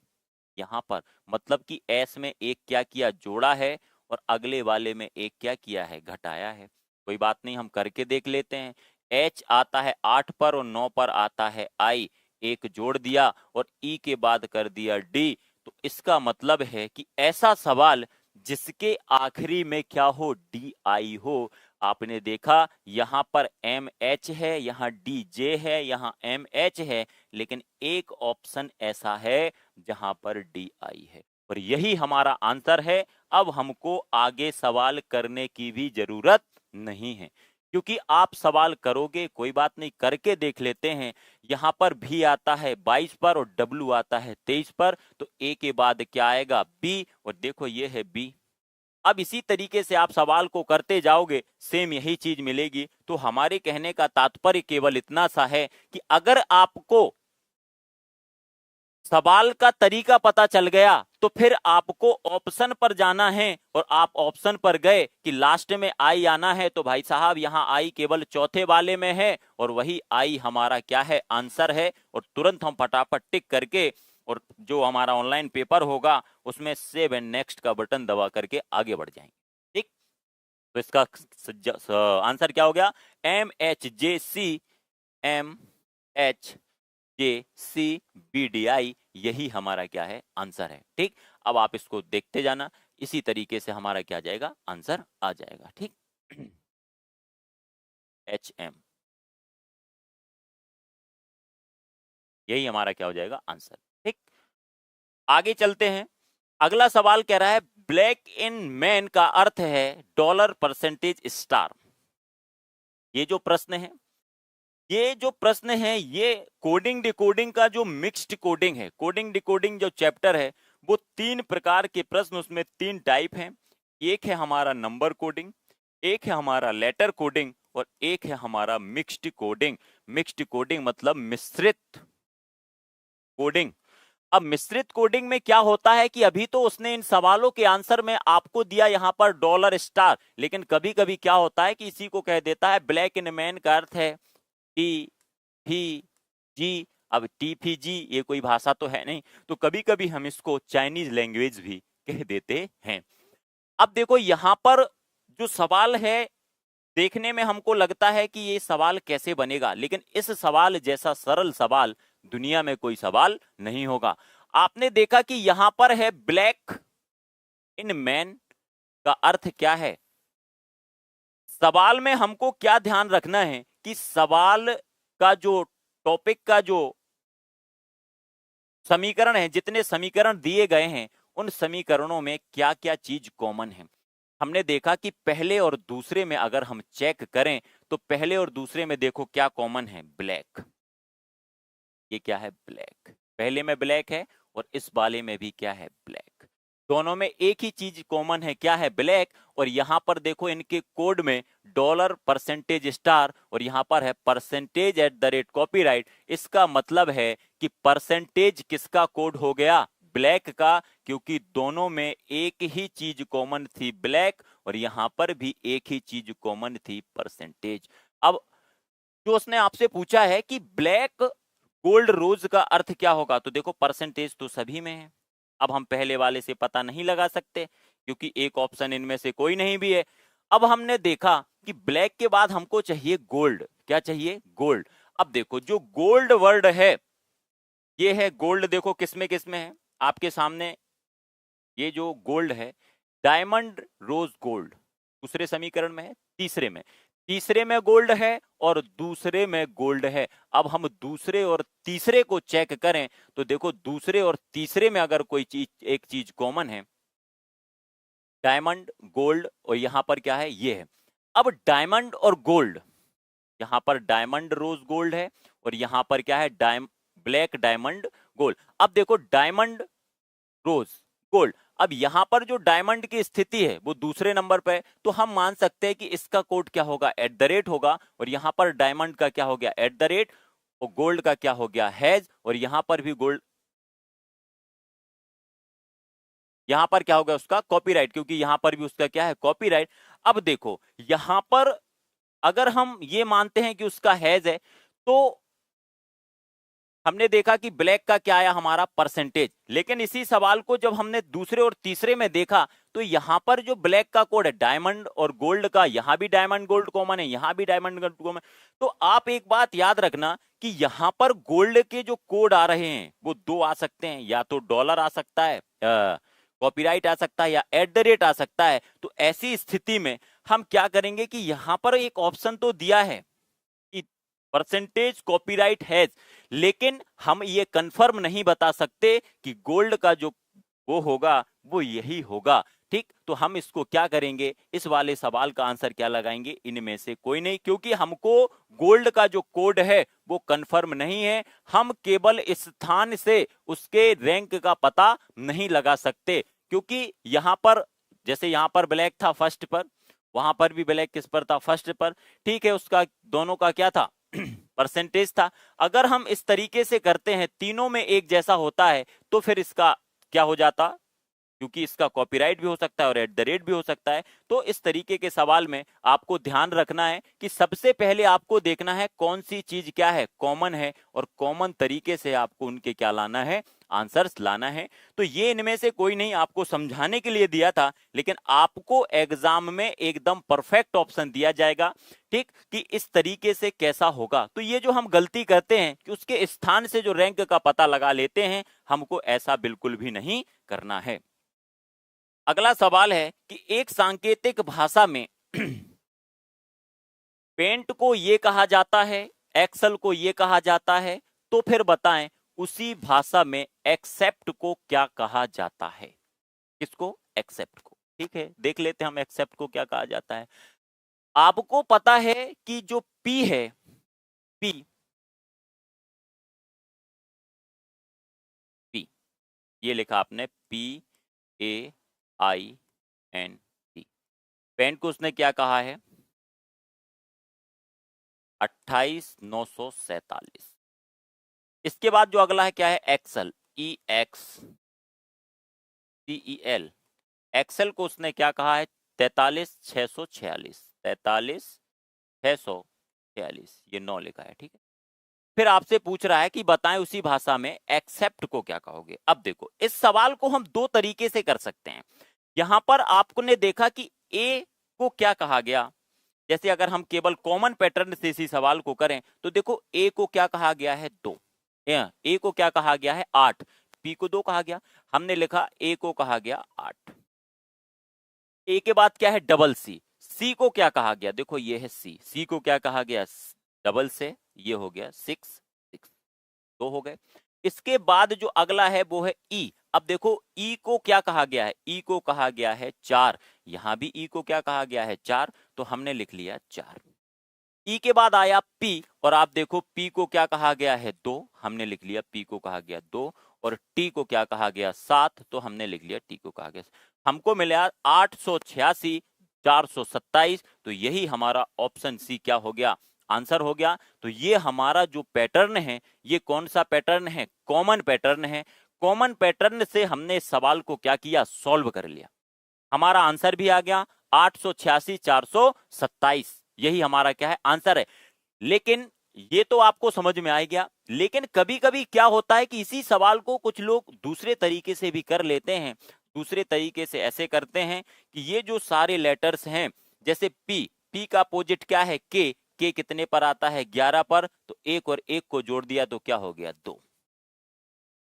यहां पर, मतलब कि एस में एक क्या किया, जोड़ा है, और अगले वाले में एक क्या किया है, घटाया है। कोई बात नहीं, हम करके देख लेते हैं। एच आता है 8 पर और 9 पर आता है आई, एक जोड़ दिया और ई के बाद कर दिया डी। तो इसका मतलब है कि ऐसा सवाल जिसके आखिरी में क्या हो, डी आई हो। आपने देखा यहां पर एम एच है, यहां डी जे है, यहां एम एच है, लेकिन एक ऑप्शन ऐसा है जहां पर डी आई है, और यही हमारा आंसर है। अब हमको आगे सवाल करने की भी जरूरत नहीं है, क्योंकि आप सवाल करोगे, कोई बात नहीं, करके देख लेते हैं। यहां पर भी आता है 22 पर और डब्ल्यू आता है 23 पर, तो ए के बाद क्या आएगा, बी, और देखो ये है बी। अब इसी तरीके से आप सवाल को करते जाओगे, सेम यही चीज मिलेगी। तो हमारे कहने का तात्पर्य केवल इतना सा है कि अगर आपको सवाल का तरीका पता चल गया तो फिर आपको ऑप्शन पर जाना है, और आप ऑप्शन पर गए कि लास्ट में आई आना है, तो भाई साहब यहां आई केवल चौथे वाले में है, और वही आई हमारा क्या है, आंसर है। और तुरंत हम फटाफट टिक करके, और जो हमारा ऑनलाइन पेपर होगा उसमें सेव एंड नेक्स्ट का बटन दबा करके आगे बढ़ जाएंगे। ठीक, तो इसका आंसर क्या हो गया, M H J C, M H J C B D I, यही हमारा क्या है, आंसर है। ठीक, अब आप इसको देखते जाना, इसी तरीके से हमारा क्या जाएगा, आंसर आ जाएगा। ठीक, एच एम, यही हमारा क्या हो जाएगा, आंसर। ठीक, आगे चलते हैं। अगला सवाल कह रहा है ब्लैक इन मैन का अर्थ है डॉलर परसेंटेज स्टार। ये जो प्रश्न है ये जो प्रश्न है ये कोडिंग डिकोडिंग का जो मिक्स्ड कोडिंग है, कोडिंग डिकोडिंग जो चैप्टर है वो 3 प्रकार के प्रश्न, उसमें 3 टाइप हैं। एक है हमारा नंबर कोडिंग, एक है हमारा लेटर कोडिंग और एक है हमारा मिक्स्ड कोडिंग। मिक्स्ड कोडिंग मतलब मिश्रित कोडिंग। अब मिश्रित कोडिंग में क्या होता है कि अभी तो उसने इन सवालों के आंसर में आपको दिया यहाँ पर डॉलर स्टार, लेकिन कभी कभी क्या होता है कि इसी को कह देता है ब्लैक इन मैन का अर्थ है टी फी जी। अब टी फी जी ये कोई भाषा तो है नहीं, तो कभी कभी हम इसको चाइनीज लैंग्वेज भी कह देते हैं। अब देखो यहाँ पर जो सवाल है देखने में हमको लगता है कि ये सवाल कैसे बनेगा, लेकिन इस सवाल जैसा सरल सवाल दुनिया में कोई सवाल नहीं होगा। आपने देखा कि यहां पर है ब्लैक इन मैन का अर्थ क्या है। सवाल में हमको क्या ध्यान रखना है कि सवाल का जो टॉपिक का जो समीकरण है, जितने समीकरण दिए गए हैं उन समीकरणों में क्या क्या चीज कॉमन है। हमने देखा कि पहले और दूसरे में अगर हम चेक करें तो पहले और दूसरे में देखो क्या कॉमन है, ब्लैक। ये क्या है, ब्लैक। पहले में ब्लैक है और इस वाले में भी क्या है, ब्लैक। दोनों में एक ही चीज कॉमन है, क्या है, ब्लैक। और यहां पर देखो इनके कोड में डॉलर परसेंटेज स्टार और यहां पर है percentage at the rate copyright. इसका मतलब है कि परसेंटेज किसका कोड हो गया, ब्लैक का, क्योंकि दोनों में एक ही चीज कॉमन थी, ब्लैक, और यहां पर भी एक ही चीज कॉमन थी, परसेंटेज। अब जो उसने आपसे पूछा है कि ब्लैक गोल्ड रोज का अर्थ क्या होगा, तो देखो परसेंटेज तो सभी में है। अब हम पहले वाले से पता नहीं लगा सकते क्योंकि एक ऑप्शन इनमें से कोई नहीं भी है। अब हमने देखा कि ब्लैक के बाद हमको चाहिए गोल्ड। क्या चाहिए, गोल्ड। अब देखो जो गोल्ड वर्ड है ये है गोल्ड, देखो किसमें किसमें है आपके सामने। ये जो गोल्ड है डायमंड रोज गोल्ड दूसरे समीकरण में है, तीसरे में गोल्ड है और दूसरे में गोल्ड है। अब हम दूसरे और तीसरे को चेक करें तो देखो दूसरे और तीसरे में अगर कोई चीज, एक चीज कॉमन है, डायमंड गोल्ड, और यहां पर क्या है, ये है। अब डायमंड और गोल्ड, यहां पर डायमंड रोज गोल्ड है और यहां पर क्या है, ब्लैक डायमंड गोल्ड। अब देखो डायमंड रोज गोल्ड, अब यहां पर जो डायमंड की स्थिति है वो दूसरे नंबर पे है, तो हम मान सकते हैं कि इसका कोड क्या होगा, एट द रेट होगा। और यहां पर डायमंड का क्या हो गया, एट द रेट, और गोल्ड का क्या हो गया, हैज। और यहां पर भी गोल्ड, यहां पर क्या होगा उसका कॉपीराइट, क्योंकि यहां पर भी उसका क्या है, कॉपीराइट। अब देखो यहां पर अगर हम ये मानते हैं कि उसका हैज है, तो हमने देखा कि ब्लैक का क्या आया, हमारा परसेंटेज। लेकिन इसी सवाल को जब हमने दूसरे और तीसरे में देखा तो यहां पर जो ब्लैक का कोड है डायमंड और गोल्ड का, यहां भी डायमंड गोल्ड कॉमन है, यहां भी डायमंड गोल्ड कॉमन। तो आप एक बात याद रखना कि यहां पर गोल्ड के जो कोड आ रहे हैं वो दो आ सकते हैं, या तो डॉलर आ सकता है, कॉपीराइट आ सकता है, या एट द रेट आ सकता है। तो ऐसी स्थिति में हम क्या करेंगे कि यहां पर एक ऑप्शन तो दिया है कि परसेंटेज कॉपीराइट हैज, लेकिन हम ये कंफर्म नहीं बता सकते कि गोल्ड का जो वो होगा वो यही होगा। ठीक, तो हम इसको क्या करेंगे, इस वाले सवाल का आंसर क्या लगाएंगे, इनमें से कोई नहीं, क्योंकि हमको गोल्ड का जो कोड है वो कंफर्म नहीं है। हम केवल इस स्थान से उसके रैंक का पता नहीं लगा सकते, क्योंकि यहां पर जैसे यहां पर ब्लैक था फर्स्ट पर, वहां पर भी ब्लैक किस पर था, फर्स्ट पर। ठीक है, उसका दोनों का क्या था, परसेंटेज था। अगर हम इस तरीके से करते हैं, तीनों में एक जैसा होता है, तो फिर इसका क्या हो जाता, क्योंकि इसका कॉपीराइट भी हो सकता है और एट द रेट भी हो सकता है। तो इस तरीके के सवाल में आपको ध्यान रखना है कि सबसे पहले आपको देखना है कौन सी चीज क्या है, कॉमन है, और कॉमन तरीके से आपको उनके क्या लाना है, आंसर्स लाना है। तो ये इनमें से कोई नहीं, आपको समझाने के लिए दिया था, लेकिन आपको एग्जाम में एकदम परफेक्ट ऑप्शन दिया जाएगा। ठीक, कि इस तरीके से कैसा होगा। तो ये जो हम गलती करते हैं कि उसके स्थान से जो रैंक का पता लगा लेते हैं, हमको ऐसा बिल्कुल भी नहीं करना है। अगला सवाल है कि एक सांकेतिक भाषा में पेंट को ये कहा जाता है, एक्सेल को ये कहा जाता है, तो फिर बताएं उसी भाषा में एक्सेप्ट को क्या कहा जाता है। किसको, एक्सेप्ट को। ठीक है, देख लेते हैं हम एक्सेप्ट को क्या कहा जाता है। आपको पता है कि जो पी है पी पी, ये लिखा आपने PAINT। पेंट को उसने क्या कहा है? 28,947। इसके बाद जो अगला है क्या है? Axle, EXCEL। एक्सेल को उसने क्या कहा है? 43,646। 43,646, ये 9 लिखा है, ठीक है। फिर आपसे पूछ रहा है कि बताएं उसी भाषा में एक्सेप्ट को क्या कहोगे। अब देखो, इस सवाल को हम दो तरीके से कर सकते हैं। यहां पर आपने देखा कि ए को क्या कहा गया। जैसे अगर हम केवल कॉमन पैटर्न से इसी सवाल को करें तो देखो, ए को क्या कहा गया है? 2। ए को क्या कहा गया है? 8। पी को 2 कहा गया। हमने लिखा ए को कहा गया 8। ए के बाद क्या है? Double C. सी को क्या कहा गया? देखो ये है सी। सी को क्या कहा गया? डबल से, ये हो गया 6। 6 2 हो गए। इसके बाद जो अगला है वो है ई। अब देखो ई को क्या कहा गया है? ई को कहा गया है 4। यहां भी ई को क्या कहा गया है? 4। तो हमने लिख लिया 4। ई के बाद आया पी, और आप देखो पी को क्या कहा गया है? 2। हमने लिख लिया पी को कहा गया 2। और टी को क्या कहा गया? 7। तो हमने लिख लिया टी को कहा गया। हमको मिला 886, 427। तो यही हमारा ऑप्शन सी क्या हो गया? आंसर हो गया। तो ये हमारा जो पैटर्न है, ये कौन सा पैटर्न है? कॉमन पैटर्न है। कॉमन पैटर्न से हमने इस सवाल को क्या किया? सॉल्व कर लिया। हमारा आंसर भी आ गया 886, 427। यही हमारा क्या है? आंसर है। लेकिन ये तो आपको समझ में आ गया। लेकिन कभी कभी क्या होता है कि इसी सवाल को कुछ लोग दूसरे तरीके से भी कर लेते हैं। दूसरे तरीके से ऐसे करते हैं कि ये जो सारे लेटर्स हैं, जैसे पी का अपोजिट क्या है? के कितने पर आता है? 11 पर। तो एक और एक को जोड़ दिया तो क्या हो गया? 2।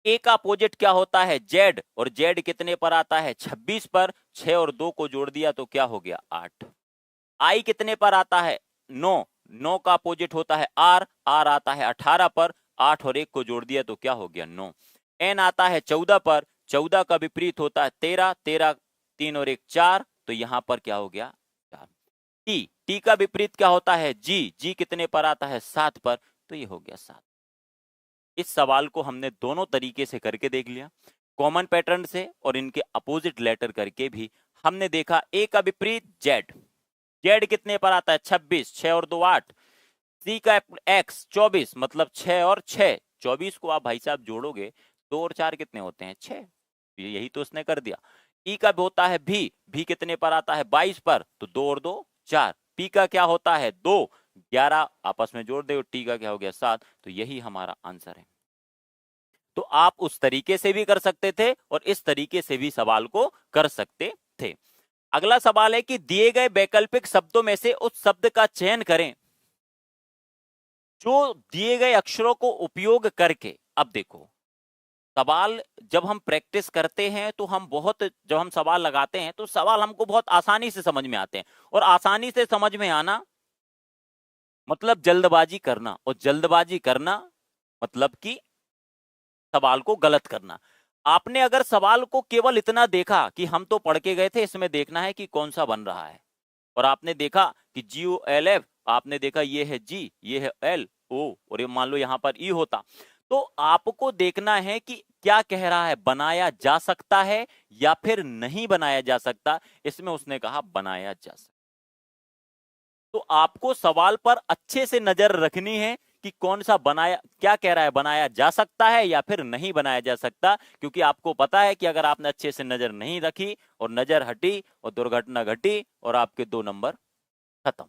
ए का अपोजिट क्या होता है? जेड, और जेड कितने पर आता है? 26 पर। 6 और 2 को जोड़ दिया तो क्या हो गया? 8। आई कितने पर आता है? 9। 9 का अपोजिट होता है आर। आर आता है 18 पर। 8 और 1 को जोड़ दिया तो क्या हो गया? 9। एन आता है 14 पर। 14 का विपरीत होता है 13। 13, 3 और 1 4। तो यहां पर क्या हो गया? 4। टी का विपरीत क्या होता है? जी कितने पर आता है? 7 पर। तो ये हो गया 7। इस सवाल को हमने दोनों तरीके से करके देख लिया, कॉमन पैटर्न से और इनके अपोजिट लेटर करके भी। हमने देखा ए का विपरीत जेड। जेड कितने पर आता है? 26। 6 और 2 8। सी का एक्स 24, मतलब 6 और 6। 24 को आप भाई साहब जोड़ोगे, 2 और 4 कितने होते हैं? 6। यही तो उसने कर दिया। ई का होता है भी कितने पर आता है? 22 पर। तो 2 और 2 4। पी का क्या होता है? 2। 11 आपस में जोड़ दे। टी का क्या हो गया? 7। तो यही हमारा आंसर है। तो आप उस तरीके से भी कर सकते थे और इस तरीके से भी सवाल को कर सकते थे। अगला सवाल है कि दिए गए वैकल्पिक शब्दों में से उस शब्द का चयन करें जो दिए गए अक्षरों को उपयोग करके। अब देखो, सवाल जब हम प्रैक्टिस करते हैं तो जब हम सवाल लगाते हैं तो सवाल हमको बहुत आसानी से समझ में आते हैं। और आसानी से समझ में आना मतलब जल्दबाजी करना, और जल्दबाजी करना मतलब कि सवाल को गलत करना। आपने अगर सवाल को केवल इतना देखा कि हम तो पढ़ के गए थे, इसमें देखना है कि कौन सा बन रहा है, और आपने देखा कि GOLF, आपने देखा ये है जी, ये है LO, और ये मान लो यहां पर E होता, तो आपको देखना है कि क्या कह रहा है, बनाया जा सकता है या फिर नहीं बनाया जा सकता। इसमें उसने कहा बनाया जा सकता। तो आपको सवाल पर अच्छे से नजर रखनी है कि कौन सा बनाया, क्या कह रहा है, बनाया जा सकता है या फिर नहीं बनाया जा सकता। क्योंकि आपको पता है कि अगर आपने अच्छे से नजर नहीं रखी और नजर हटी और दुर्घटना घटी और आपके 2 नंबर खत्म।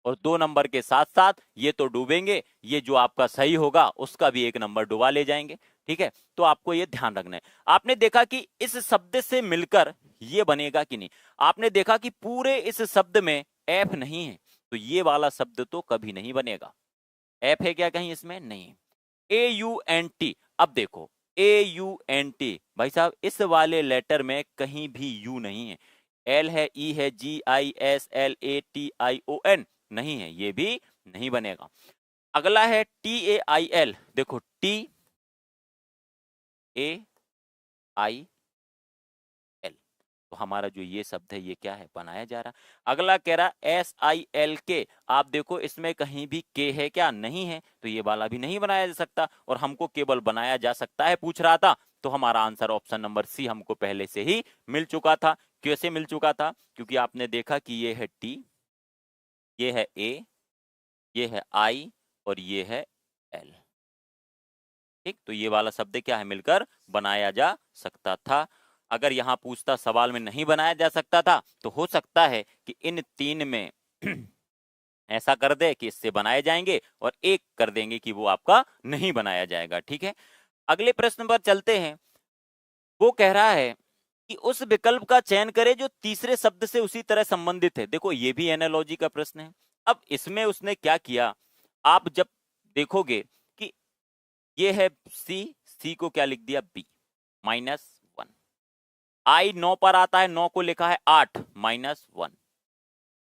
और 2 नंबर के साथ साथ ये तो डूबेंगे, ये जो आपका सही होगा उसका भी 1 नंबर डुबा ले जाएंगे। ठीक है, तो आपको ये ध्यान रखना है। आपने देखा कि इस शब्द से मिलकर ये बनेगा कि नहीं। आपने देखा कि पूरे इस शब्द में एफ नहीं है, तो ये वाला शब्द तो कभी नहीं बनेगा। एफ है क्या कहीं इसमें? नहीं। AUNT, अब देखो AUNT, भाई साहब इस वाले लेटर में कहीं भी यू नहीं है। एल है, ई है, GISLATION नहीं है, ये भी नहीं बनेगा। अगला है TAIL, देखो TAIL, तो हमारा जो ये शब्द है ये क्या है, बनाया जा रहा। अगला कह रहा SILK, आप देखो इसमें कहीं भी के है क्या, नहीं है, तो ये वाला भी नहीं बनाया जा सकता, और हमको केवल बनाया जा सकता है पूछ रहा था, तो हमारा आंसर ऑप्शन नंबर सी हमको पहले से ही मिल चुका था। कैसे मिल चुका था, क्योंकि आपने देखा कि ये है T, ये है A, ये है I और ये है L। ठीक, तो ये वाला शब्द क्या है, मिलकर बनाया जा सकता था। अगर यहाँ पूछता सवाल में नहीं बनाया जा सकता था, तो हो सकता है कि इन तीन में ऐसा कर दे कि इससे बनाए जाएंगे, और एक कर देंगे कि वो आपका नहीं बनाया जाएगा। ठीक है, अगले प्रश्न पर चलते हैं। वो कह रहा है कि उस विकल्प का चयन करें जो तीसरे शब्द से उसी तरह संबंधित है। देखो ये भी एनालॉजी का प्रश्न है। अब इसमें उसने क्या किया, आप जब देखोगे कि ये है सी को क्या लिख दिया, बी -1। आई 9 पर आता है, 9 को लिखा है 8 -1।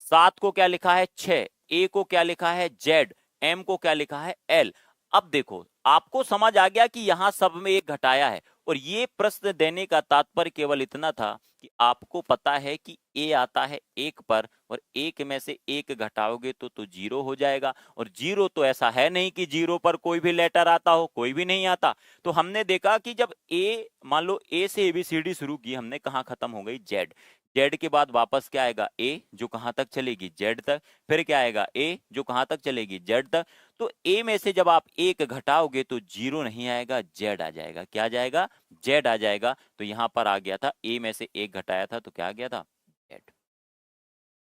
7 को क्या लिखा है 6, ए को क्या लिखा है जेड, एम को क्या लिखा है एल। अब देखो आपको समझ आ गया कि यहां सब में एक घटाया है, और ये प्रश्न देने का तात्पर्य केवल इतना था कि आपको पता है कि ए आता है 1 पर, और 1 में से 1 घटाओगे तो 0 हो जाएगा, और 0 तो ऐसा है नहीं कि 0 पर कोई भी लेटर आता हो, कोई भी नहीं आता। तो हमने देखा कि जब ए, मान लो ए से ABCD शुरू की हमने, कहाँ खत्म हो गई, जेड। जेड के बाद वापस क्या आएगा, ए, जो कहां तक चलेगी, जेड तक। फिर क्या आएगा, ए, जो कहां तक चलेगी, जेड तक। तो ए में से जब आप 1 घटाओगे तो 0 नहीं आएगा, जेड आ जाएगा। क्या आ जाएगा, जेड आ जाएगा। तो यहां पर आ गया था, ए में से 1 घटाया था तो क्या आ गया था, जेड।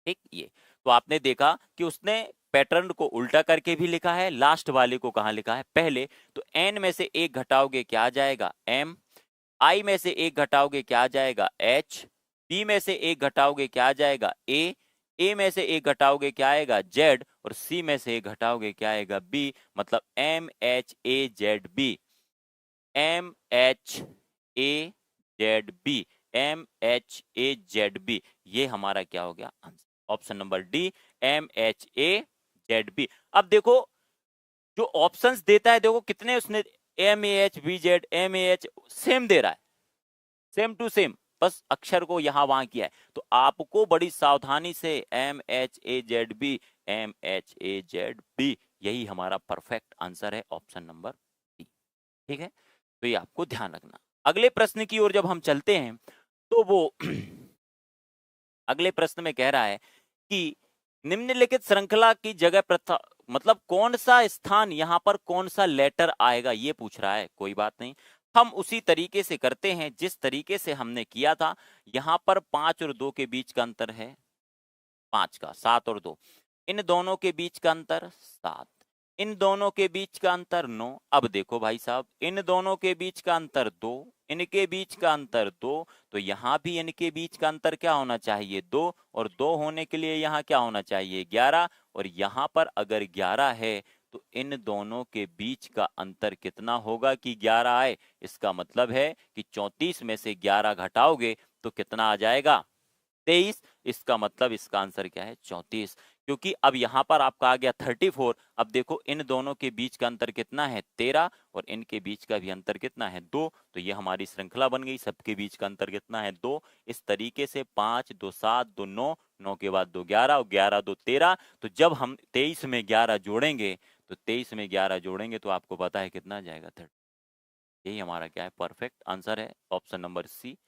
ठीक, ये तो आपने देखा कि उसने पैटर्न को उल्टा करके भी लिखा है, लास्ट वाले को कहां लिखा है, पहले। तो एन में से 1 घटाओगे क्या आ जाएगा, एम। आई में से 1 घटाओगे क्या आ जाएगा, एच। बी में से 1 घटाओगे क्या आ जाएगा, ए में से 1 घटाओगे क्या आएगा, जेड, और सी में से 1 घटाओगे क्या आएगा, बी। मतलब MHAZB, MHAZB, MHAZB, ये हमारा क्या हो गया answer, option number D, MHAZB। अब देखो जो ऑप्शंस देता है, देखो कितने उसने, MAHBZ, MAH सेम दे रहा है, सेम टू सेम, बस अक्षर को यहां वहां किया है। तो आपको बड़ी सावधानी से MHAZB, MHAZB, यही हमारा परफेक्ट आंसर है, ऑप्शन नंबर डी। ठीक है, तो ये आपको ध्यान रखना। अगले प्रश्न की ओर जब हम चलते हैं, तो वो अगले प्रश्न में कह रहा है कि निम्नलिखित श्रृंखला की जगह प्रथा, मतलब कौन सा स्थान, यहां पर कौन सा लेटर आएगा, ये पूछ रहा है। कोई बात नहीं, हम उसी तरीके से करते हैं जिस तरीके से हमने किया था। यहां पर 5 और 2 के बीच का अंतर है 5 का, 7 और 2, इन दोनों के बीच का अंतर 7, इन दोनों के बीच का अंतर 9। अब देखो भाई साहब, इन दोनों के बीच का अंतर 2, इनके बीच का अंतर 2, तो यहाँ भी इनके बीच का अंतर क्या होना चाहिए, 2, और 2 होने के लिए यहाँ क्या होना चाहिए, 11, और यहाँ पर अगर 11 है तो इन दोनों के बीच का अंतर कितना होगा कि 11 आए। इसका मतलब है कि 34 में से 11 घटाओगे तो कितना आ जाएगा, 23। इसका मतलब इसका आंसर क्या है, 34। क्योंकि अब यहां पर आपका आ गया 34। अब देखो इन दोनों के बीच का अंतर कितना है, 13, और इनके बीच का भी अंतर कितना है, 2। तो ये हमारी श्रृंखला बन गई, सबके बीच का अंतर कितना है, 2। इस तरीके से 5, 2 7, 2 9, 9 के बाद 2 11, और 11 2 13। तो जब हम 23 में 11 जोड़ेंगे, तो 23 में 11 जोड़ेंगे तो आपको पता है कितना जाएगा, 30। यही हमारा क्या है, परफेक्ट आंसर है, ऑप्शन नंबर सी।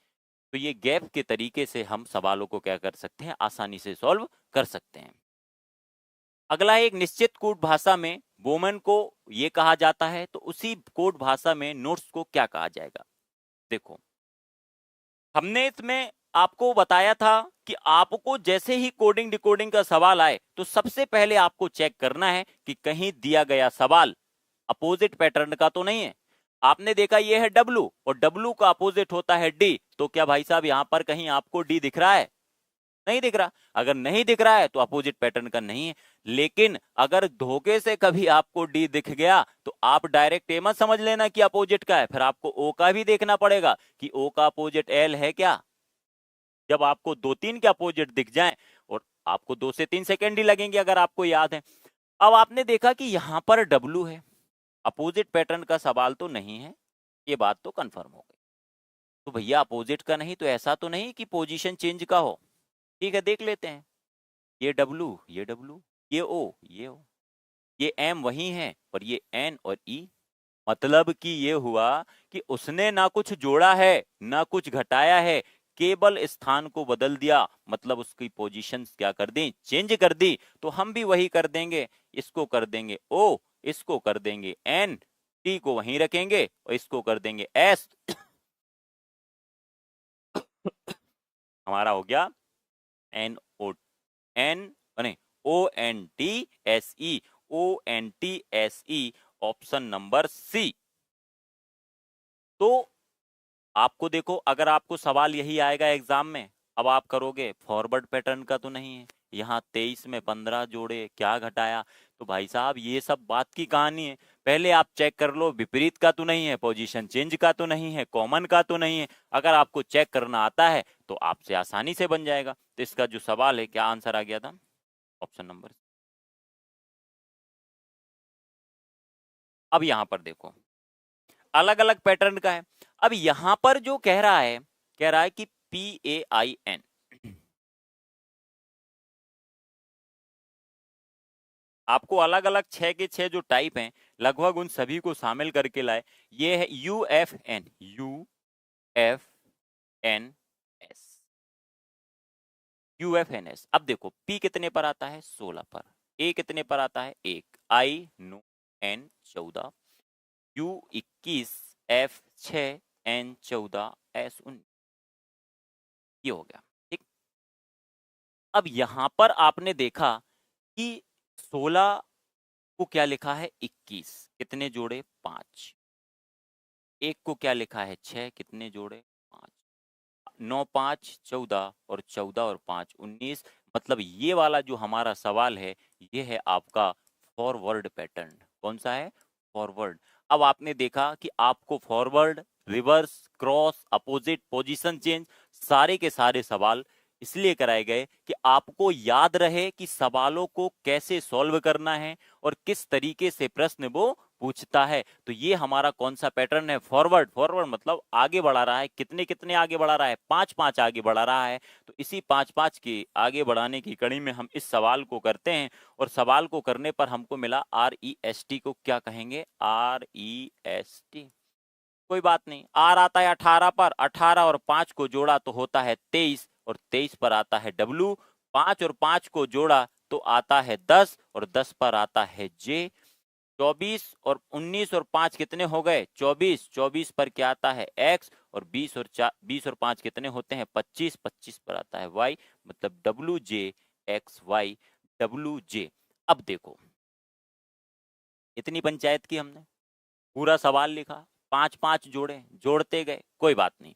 तो ये गैप के तरीके से हम सवालों को क्या कर सकते हैं, आसानी से सॉल्व कर सकते हैं। अगला एक निश्चित कोड भाषा में वोमन को ये कहा जाता है, तो उसी कोड भाषा में नोट्स को क्या कहा जाएगा। देखो हमने इसमें आपको बताया था कि आपको जैसे ही कोडिंग डिकोडिंग का सवाल आए, तो सबसे पहले आपको चेक करना है कि कहीं दिया गया सवाल अपोजिट पैटर्न का तो नहीं है। आपने देखा ये है W, और W का अपोजिट होता है D। तो क्या भाई साहब यहां पर कहीं आपको D दिख रहा है, नहीं दिख रहा। अगर नहीं दिख रहा है तो अपोजिट पैटर्न का नहीं है। लेकिन अगर धोखे से कभी आपको डी दिख गया, तो आप डायरेक्ट ए मत समझ लेना कि अपोजिट का है, फिर आपको ओ का भी देखना पड़ेगा कि ओ का अपोजिट एल है क्या। जब आपको 2-3 के अपोजिट दिख जाएं, और आपको 2 से 3 सेकेंड ही लगेंगे अगर आपको याद है। अब आपने देखा कि यहां पर डब्लू है, अपोजिट पैटर्न का सवाल तो नहीं है, ये बात तो कंफर्म हो गई। तो भैया अपोजिट का नहीं, तो ऐसा तो नहीं कि पोजीशन चेंज का हो। ठीक है, देख लेते हैं। ये डब्लू, ये डब्लू, ये ओ, ये ओ, ये एम वही है, और ये एन और ई। मतलब कि ये हुआ कि उसने ना कुछ जोड़ा है ना कुछ घटाया है, केवल स्थान को बदल दिया, मतलब उसकी पोजीशन क्या कर दी, चेंज कर दी। तो हम भी वही कर देंगे, इसको कर देंगे ओ, इसको कर देंगे एन, टी को वहीं रखेंगे और इसको कर देंगे एस। हमारा हो गया एन ओ, एन नहीं, O N T S E, O N T S E, option number C. तो आपको देखो, अगर आपको सवाल यही आएगा एग्जाम में, अब आप करोगे फॉरवर्ड पैटर्न का तो नहीं है, यहाँ 23 में 15 जोड़े, क्या घटाया। तो भाई साहब ये सब बात की कहानी है। पहले आप चेक कर लो, विपरीत का तो नहीं है, पोजीशन चेंज का तो नहीं है, कॉमन का तो नहीं है। अगर आपको चेक करना आता है तो आपसे आसानी से बन जाएगा। तो इसका जो सवाल है, क्या आंसर आ गया था, ऑप्शन नंबर। अब यहां पर देखो, अलग अलग पैटर्न का है। अब यहां पर जो कह रहा है, कह रहा है कि PAIN, आपको अलग अलग 6 के 6 जो टाइप हैं, लगभग उन सभी को शामिल करके लाए। ये है UFN, UFNS, UFNS। अब देखो P कितने पर आता है, 16 पर, A कितने पर आता है, 1, I no, N 14, U 21, F 6, N 14, S 19। ये हो गया, ठीक। अब यहां पर आपने देखा कि 16 को क्या लिखा है, 21, कितने जोड़े, 5। एक को क्या लिखा है, 6, कितने जोड़े, 5। 9 5 14, और 14 और 5 19। मतलब ये वाला जो हमारा सवाल है, ये है आपका फॉरवर्ड पैटर्न। कौन सा है, फॉरवर्ड। अब आपने देखा कि आपको forward, reverse, cross, opposite, position change, सारे के सारे सवाल इसलिए कराए गए कि आपको याद रहे कि सवालों को कैसे सॉल्व करना है और किस तरीके से प्रश्न वो पूछता है। तो ये हमारा कौन सा पैटर्न है, फॉरवर्ड। फॉरवर्ड मतलब आगे बढ़ा रहा है, कितने कितने आगे बढ़ा रहा है, 5 5 आगे बढ़ा रहा है। तो इसी 5 5 के आगे बढ़ाने की कड़ी में हम इस सवाल को करते हैं, और सवाल को करने पर हमको मिला REST को क्या कहेंगे, REST। कोई बात नहीं, आर आता है 18 पर, 18 और 5 को जोड़ा तो होता है 23, और 23 पर आता है डब्लू। 5 और 5 को जोड़ा तो आता है 10, और 10 पर आता है जे। 24 और 19 और 5 कितने हो गए, 24, 24 पर क्या आता है, एक्स। और 20 और 5 कितने होते हैं, 25, 25 पर आता है वाई। मतलब WJ XY, WJ। अब देखो, इतनी पंचायत की हमने, पूरा सवाल लिखा, 5 5 जोड़े, जोड़ते गए, कोई बात नहीं।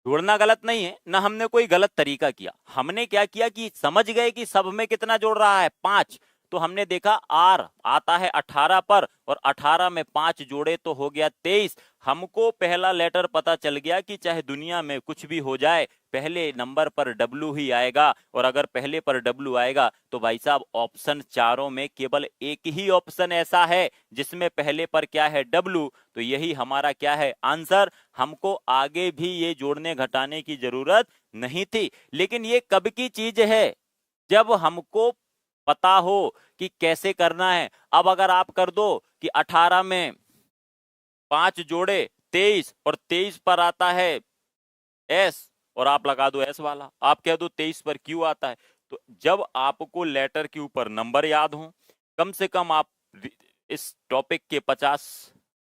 जोड़ना गलत नहीं है ना, हमने कोई गलत तरीका किया। हमने क्या किया कि समझ गए कि सब में कितना जोड़ रहा है, 5। तो हमने देखा आर आता है 18 पर, और 18 में 5 जोड़े तो हो गया 23। हमको पहला लेटर पता चल गया कि चाहे दुनिया में कुछ भी हो जाए, पहले नंबर पर डब्लू ही आएगा। और अगर पहले पर डब्लू आएगा तो भाई साहब ऑप्शन चारों में केवल एक ही ऑप्शन ऐसा है जिसमें पहले पर क्या है, डब्लू। तो यही हमारा क्या है, आंसर। हमको आगे भी ये जोड़ने घटाने की जरूरत नहीं थी। लेकिन ये कब की चीज है, जब हमको पता हो कि कैसे करना है। अब अगर आप कर दो कि 18 में 5 जोड़े 23, और 23 पर आता है एस, और आप लगा दो एस वाला, आप कह दो 23 पर क्यू आता है। तो जब आपको लेटर के ऊपर नंबर याद हो, कम से कम आप इस टॉपिक के 50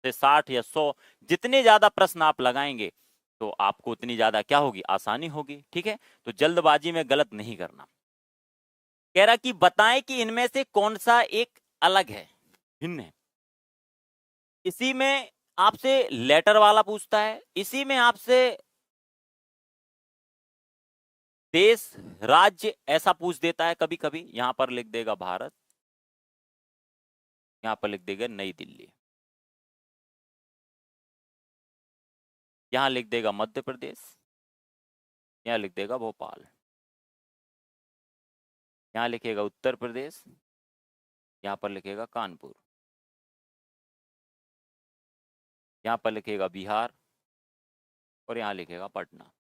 से 60 या 100 जितने ज्यादा प्रश्न आप लगाएंगे, तो आपको उतनी ज्यादा क्या होगी, आसानी होगी। ठीक है, तो जल्दबाजी में गलत नहीं करना। कह रहा कि बताएं कि इनमें से कौन सा एक अलग है, भिन्न है। इसी में आपसे लेटर वाला पूछता है, इसी में आपसे देश, राज्य ऐसा पूछ देता है कभी कभी। यहां पर लिख देगा भारत, यहां पर लिख देगा नई दिल्ली, यहां लिख देगा मध्य प्रदेश, यहां लिख देगा भोपाल, यहां लिखेगा उत्तर प्रदेश, यहां पर लिखेगा कानपुर, यहां पर लिखेगा बिहार, और यहाँ लिखेगा पटना।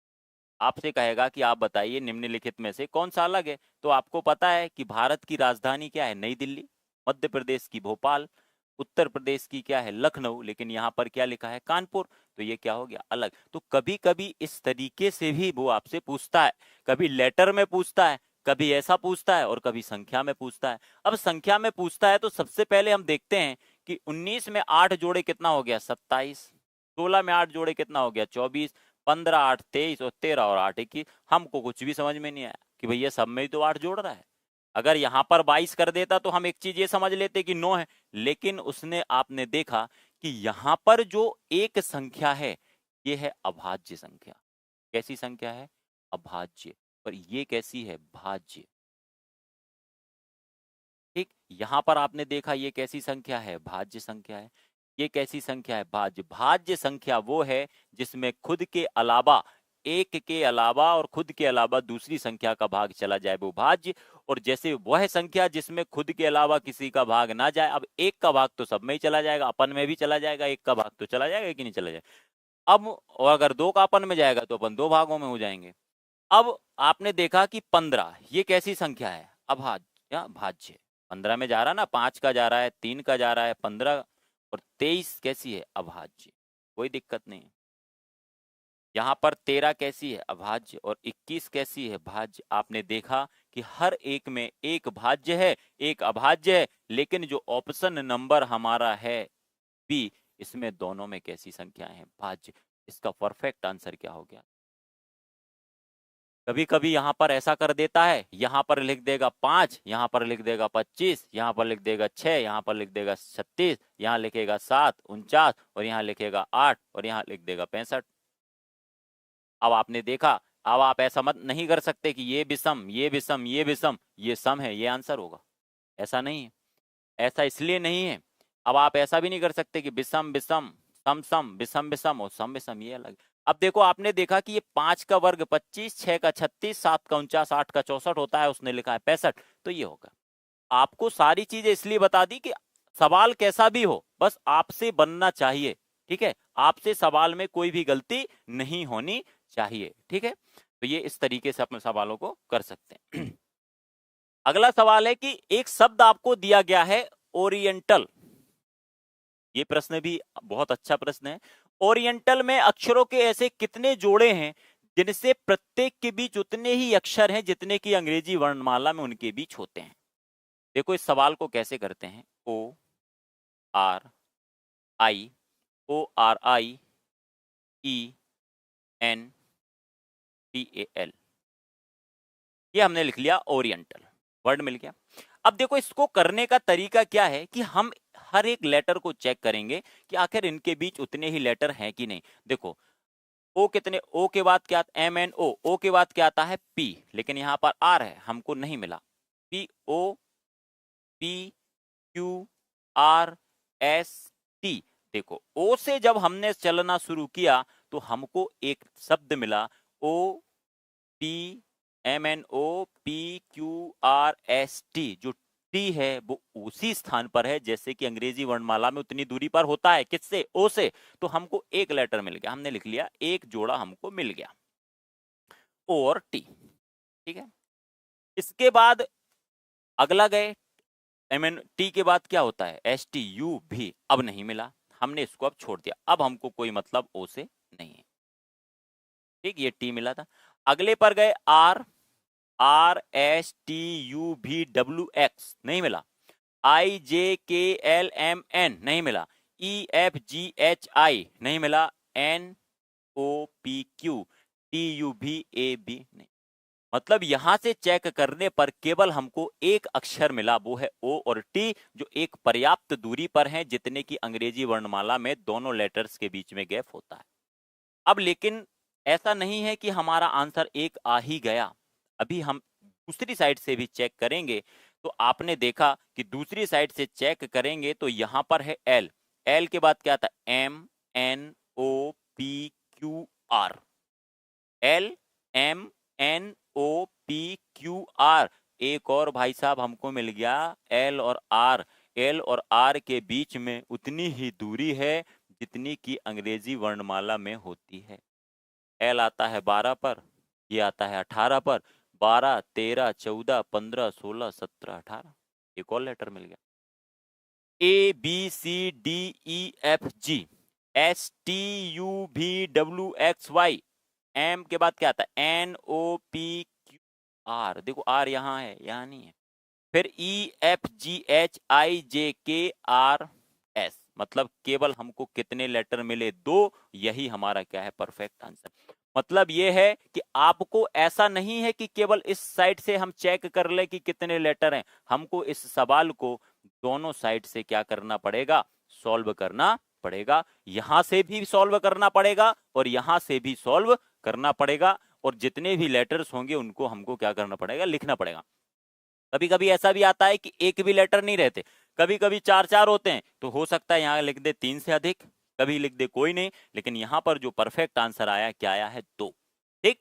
आपसे कहेगा कि आप बताइए निम्नलिखित में से कौन सा अलग है, तो आपको पता है कि भारत की राजधानी क्या है, नई दिल्ली, मध्य प्रदेश की भोपाल, उत्तर प्रदेश की क्या है, लखनऊ, लेकिन यहाँ पर क्या लिखा है, कानपुर। तो ये क्या हो गया, अलग। तो कभी कभी इस तरीके से भी वो आपसे पूछता है, कभी लेटर में पूछता है, कभी ऐसा पूछता है, और कभी संख्या में पूछता है। अब संख्या में पूछता है तो सबसे पहले हम देखते हैं कि 19 में 8 जोड़े कितना हो गया, 27, 16 में 8 जोड़े कितना हो गया, 24, 15 8 23, और 13 और 8 21। हमको कुछ भी समझ में नहीं आया कि भैया सब में ही तो 8 जोड़ रहा है। अगर यहां पर 22 कर देता तो हम एक चीज ये समझ लेते कि 9 है, लेकिन उसने, आपने देखा कि यहां पर जो एक संख्या है ये है अभाज्य संख्या। कैसी संख्या है, अभाज्य। पर ये कैसी है, भाज्य। ठीक, यहां पर आपने देखा ये कैसी संख्या है, भाज्य संख्या है। ये कैसी संख्या है, भाज्य। भाज्य संख्या वो है जिसमें खुद के अलावा, एक के अलावा और खुद के अलावा दूसरी संख्या का भाग चला जाए, वो भाज्य। और जैसे वह संख्या जिसमें खुद के अलावा किसी का भाग ना जाए, अब एक का भाग तो सब में ही चला जाएगा, अपन में भी चला जाएगा, एक का भाग तो चला जाएगा कि नहीं चला जाएगा। अब और अगर दो का अपन में जाएगा तो अपन दो भागों में हो जाएंगे। अब आपने देखा कि 15 ये कैसी संख्या है, अभाज्य या भाज्य। 15 में जा रहा ना, 5 का जा रहा है, 3 का जा रहा है, 15 और 23 कैसी है, अभाज्य, कोई दिक्कत नहीं। यहाँ पर 13 कैसी है, अभाज्य, और 21 कैसी है, भाज्य। आपने देखा कि हर एक में एक भाज्य है, एक अभाज्य है, लेकिन जो ऑप्शन नंबर हमारा है बी, इसमें दोनों में कैसी संख्याएं हैं, भाज्य। इसका परफेक्ट आंसर क्या हो गया। कभी कभी यहाँ पर ऐसा कर देता है, यहाँ पर लिख देगा 5, यहाँ पर लिख देगा 25, यहाँ पर लिख देगा 6, यहाँ पर लिख देगा 36, यहाँ लिखेगा 7 49, और यहाँ लिखेगा 8, और यहाँ लिख देगा 65। अब आपने देखा, अब आप ऐसा मत नहीं कर सकते कि ये विषम, ये विषम, ये विषम, ये सम है, ये आंसर होगा। ऐसा नहीं है, ऐसा इसलिए नहीं है। अब आप ऐसा भी नहीं कर सकते कि विषम विषम, सम सम, विषम विषम और सम विषम, ये अलग। अब देखो, आपने देखा कि ये 5 का वर्ग 25, 6 का 36, 7 का 49, 8 का 64 होता है, उसने लिखा है 65, तो ये होगा। आपको सारी चीजें इसलिए बता दी कि सवाल कैसा भी हो, बस आपसे बनना चाहिए। ठीक है, आपसे सवाल में कोई भी गलती नहीं होनी चाहिए। ठीक है, तो ये इस तरीके से अपने सवालों को कर सकते हैं। अगला सवाल है कि एक शब्द आपको दिया गया है, ओरिएंटल। ये प्रश्न भी बहुत अच्छा प्रश्न है। ओरिएंटल में अक्षरों के ऐसे कितने जोड़े हैं जिनसे प्रत्येक के बीच उतने ही अक्षर हैं जितने की अंग्रेजी वर्णमाला में उनके बीच होते हैं। देखो इस सवाल को कैसे करते हैं, O R I, O R I E N T A L, ये हमने लिख लिया, ओरिएंटल वर्ड मिल गया। अब देखो इसको करने का तरीका क्या है कि हम हर एक लेटर को चेक करेंगे कि आखिर इनके बीच उतने ही लेटर हैं कि नहीं। देखो ओ कितने, ओ के बाद क्या, एम एन ओ के बाद क्या आता है, पी, लेकिन यहाँ पर आर है, हमको नहीं मिला। P O P Q R S T. देखो ओ से जब हमने चलना शुरू किया तो हमको एक शब्द मिला, O P M N O P Q R S T. जो टी है वो उसी स्थान पर है जैसे कि अंग्रेजी वर्णमाला में उतनी दूरी पर होता है, किससे, ओ से। तो हमको एक लेटर मिल गया, हमने लिख लिया, एक जोड़ा हमको मिल गया, ओ और टी। ठीक है, इसके बाद अगला गए, एम एन टी के बाद क्या होता है, एस टी यू भी, अब नहीं मिला, हमने इसको अब छोड़ दिया, अब हमको कोई मतलब ओ से नहीं है। ठीक, ये टी मिला था। अगले पर गए, R, R S T U भी डब्ल्यू एक्स, नहीं मिला। आई जे के एल एम एन, नहीं मिला। E F G H I, नहीं मिला। N O P Q T U भी ए बी, नहीं। मतलब यहां से चेक करने पर केवल हमको एक अक्षर मिला, वो है ओ और टी, जो एक पर्याप्त दूरी पर है जितने की अंग्रेजी वर्णमाला में दोनों लेटर्स के बीच में गैप होता है। अब लेकिन ऐसा नहीं है कि हमारा आंसर एक आ ही गया, अभी हम दूसरी साइड से भी चेक करेंगे। तो आपने देखा कि दूसरी साइड से चेक करेंगे तो यहां पर है एल, एल के बाद क्या था, M N O P Q R, L M N O P Q R. एक और भाई साहब हमको मिल गया, एल और आर। एल और आर के बीच में उतनी ही दूरी है जितनी की अंग्रेजी वर्णमाला में होती है। L आता है 12 पर, ये आता है 18 पर, 12, 13, 14, 15, 16, 17, 18, एक और लेटर मिल गया। A B C D E F G H T U V W X Y, M के बाद क्या आता है N O P Q R, देखो R यहाँ है, यहाँ नहीं है। फिर E F G H I J K R S, मतलब केवल हमको कितने लेटर मिले? 2। यही हमारा क्या है? Perfect answer. मतलब ये है कि आपको ऐसा नहीं है कि केवल इस साइड से हम चेक कर ले कि कितने लेटर हैं, हमको इस सवाल को दोनों साइड से क्या करना पड़ेगा? सॉल्व करना पड़ेगा। यहां से भी सॉल्व करना पड़ेगा और यहां से भी सॉल्व करना पड़ेगा, और जितने भी लेटर्स होंगे उनको हमको क्या करना पड़ेगा? लिखना पड़ेगा। कभी कभी ऐसा भी आता है कि एक भी लेटर नहीं रहते, कभी कभी 4-4 होते हैं, तो हो सकता है यहां लिख दे 3 से अधिक, कभी लिख दे कोई नहीं, लेकिन यहां पर जो परफेक्ट आंसर आया, क्या आया है? 2। ठीक,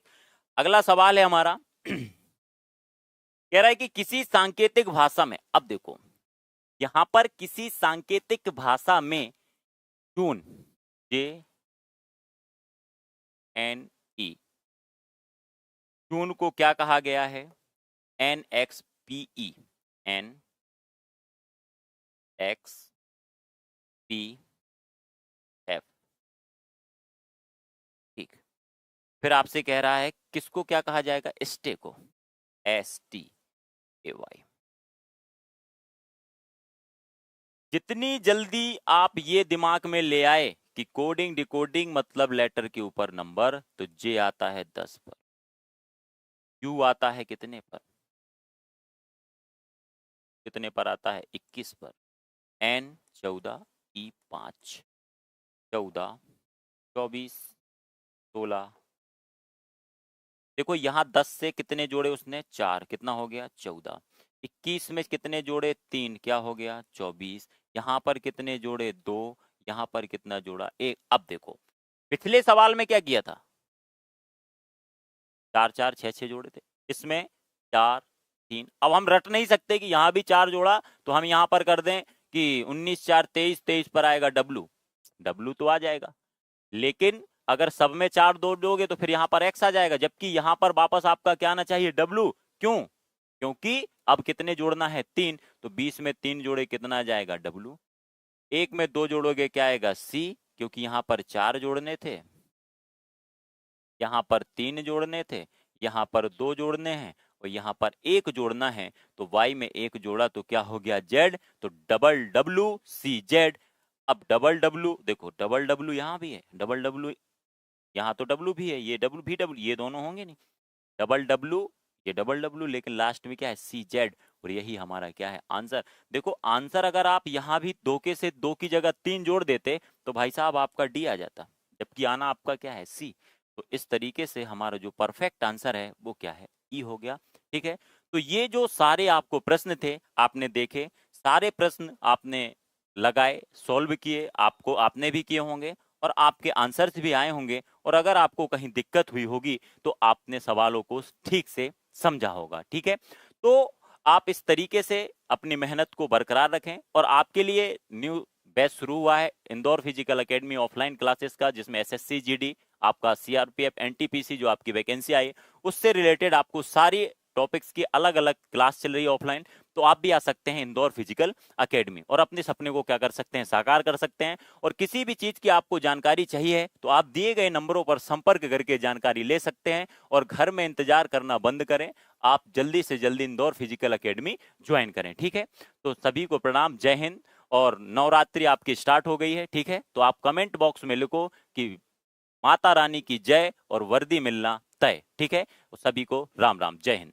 अगला सवाल है हमारा। कह रहा है कि किसी सांकेतिक भाषा में, अब देखो यहां पर किसी सांकेतिक भाषा में जून, JNE, जून को क्या कहा गया है? NXPE, NXPF। ठीक, फिर आपसे कह रहा है किसको क्या कहा जाएगा? स्टे को, STAY। जितनी जल्दी आप ये दिमाग में ले आए कि कोडिंग डिकोडिंग मतलब लेटर के ऊपर नंबर, तो J आता है 10 पर, U आता है कितने पर? कितने पर आता है? 21 पर, N 14, E 5, 14, 24, 16। देखो यहाँ 10 से कितने जोड़े उसने? 4, कितना हो गया? 14। 21 में कितने जोड़े? 3, क्या हो गया? 24। यहाँ पर कितने जोड़े? 2। यहाँ पर कितना जोड़ा? 1। अब देखो पिछले सवाल में क्या किया था? 4 4 6 6 जोड़े थे, इसमें 4 3। अब हम रट नहीं सकते कि यहाँ भी 4 जोड़ा, तो हम यहाँ पर कर दें कि 19 4 23, 23 पर आएगा W तो आ जाएगा, लेकिन अगर सब में 4 दो दोगे तो फिर यहाँ पर X आ जाएगा, जबकि यहाँ पर वापस आपका क्या आना चाहिए? W। क्यों? क्योंकि अब कितने जोड़ना है? 3, तो 20 में 3 जोड़े कितना आ जाएगा? W। 1 में 2 जोड़ोगे क्या आएगा? C, क्योंकि यहाँ पर 4 जोड़ने थे, यहाँ पर 3 जोड़ने थे, यहाँ पर 2 जोड़ने हैं और यहाँ पर 1 जोड़ना है, तो Y में 1 जोड़ा तो क्या हो गया? Z। तो डबल WCZ। अब डबल W देखो, डबल W यहाँ भी है, डबल W यहाँ तो W भी है, ये W भी W, ये दोनों होंगे नहीं, डबल W, ये डबल W, लेकिन लास्ट में क्या है? CZ। और यही हमारा क्या है? आंसर। देखो आंसर अगर आप यहाँ भी 2 के से 2 की जगह 3 जोड़ देते तो भाई साहब आपका D आ जाता, जबकि आना आपका क्या है? C। तो इस तरीके से हमारा जो परफेक्ट आंसर है वो क्या है? E हो गया। ठीक है, तो ये जो सारे आपको प्रश्न थे आपने देखे, सारे प्रश्न आपने लगाए, सॉल्व किए, आपको आपने भी किए होंगे और आपके आंसर्स भी आए होंगे, और अगर आपको कहीं दिक्कत हुई होगी तो आपने सवालों को ठीक से समझा होगा। ठीक है, तो आप इस तरीके से अपनी मेहनत को बरकरार रखें, और आपके लिए न्यू बैच शुरू हुआ है Indore physical academy offline classes का, जिसमें SSC GD, आपका CRPF NTPC जो आपकी वैकेंसी आई उससे रिलेटेड आपको सारी टॉपिक्स की अलग अलग क्लास चल रही है ऑफलाइन। तो आप भी आ सकते हैं इंदौर फिजिकल एकेडमी और अपने सपने को क्या कर सकते हैं? साकार कर सकते हैं। और किसी भी चीज की आपको जानकारी चाहिए तो आप दिए गए नंबरों पर संपर्क करके जानकारी ले सकते हैं, और घर में इंतजार करना बंद करें, आप जल्दी से जल्दी इंदौर फिजिकल एकेडमी ज्वाइन करें। ठीक है, तो सभी को प्रणाम, जय हिंद। और नवरात्रि आपकी स्टार्ट हो गई है। ठीक है, तो आप कमेंट बॉक्स में लिखो कि माता रानी की जय और वर्दी मिलना तय। ठीक है, सभी को राम राम, जय हिंद।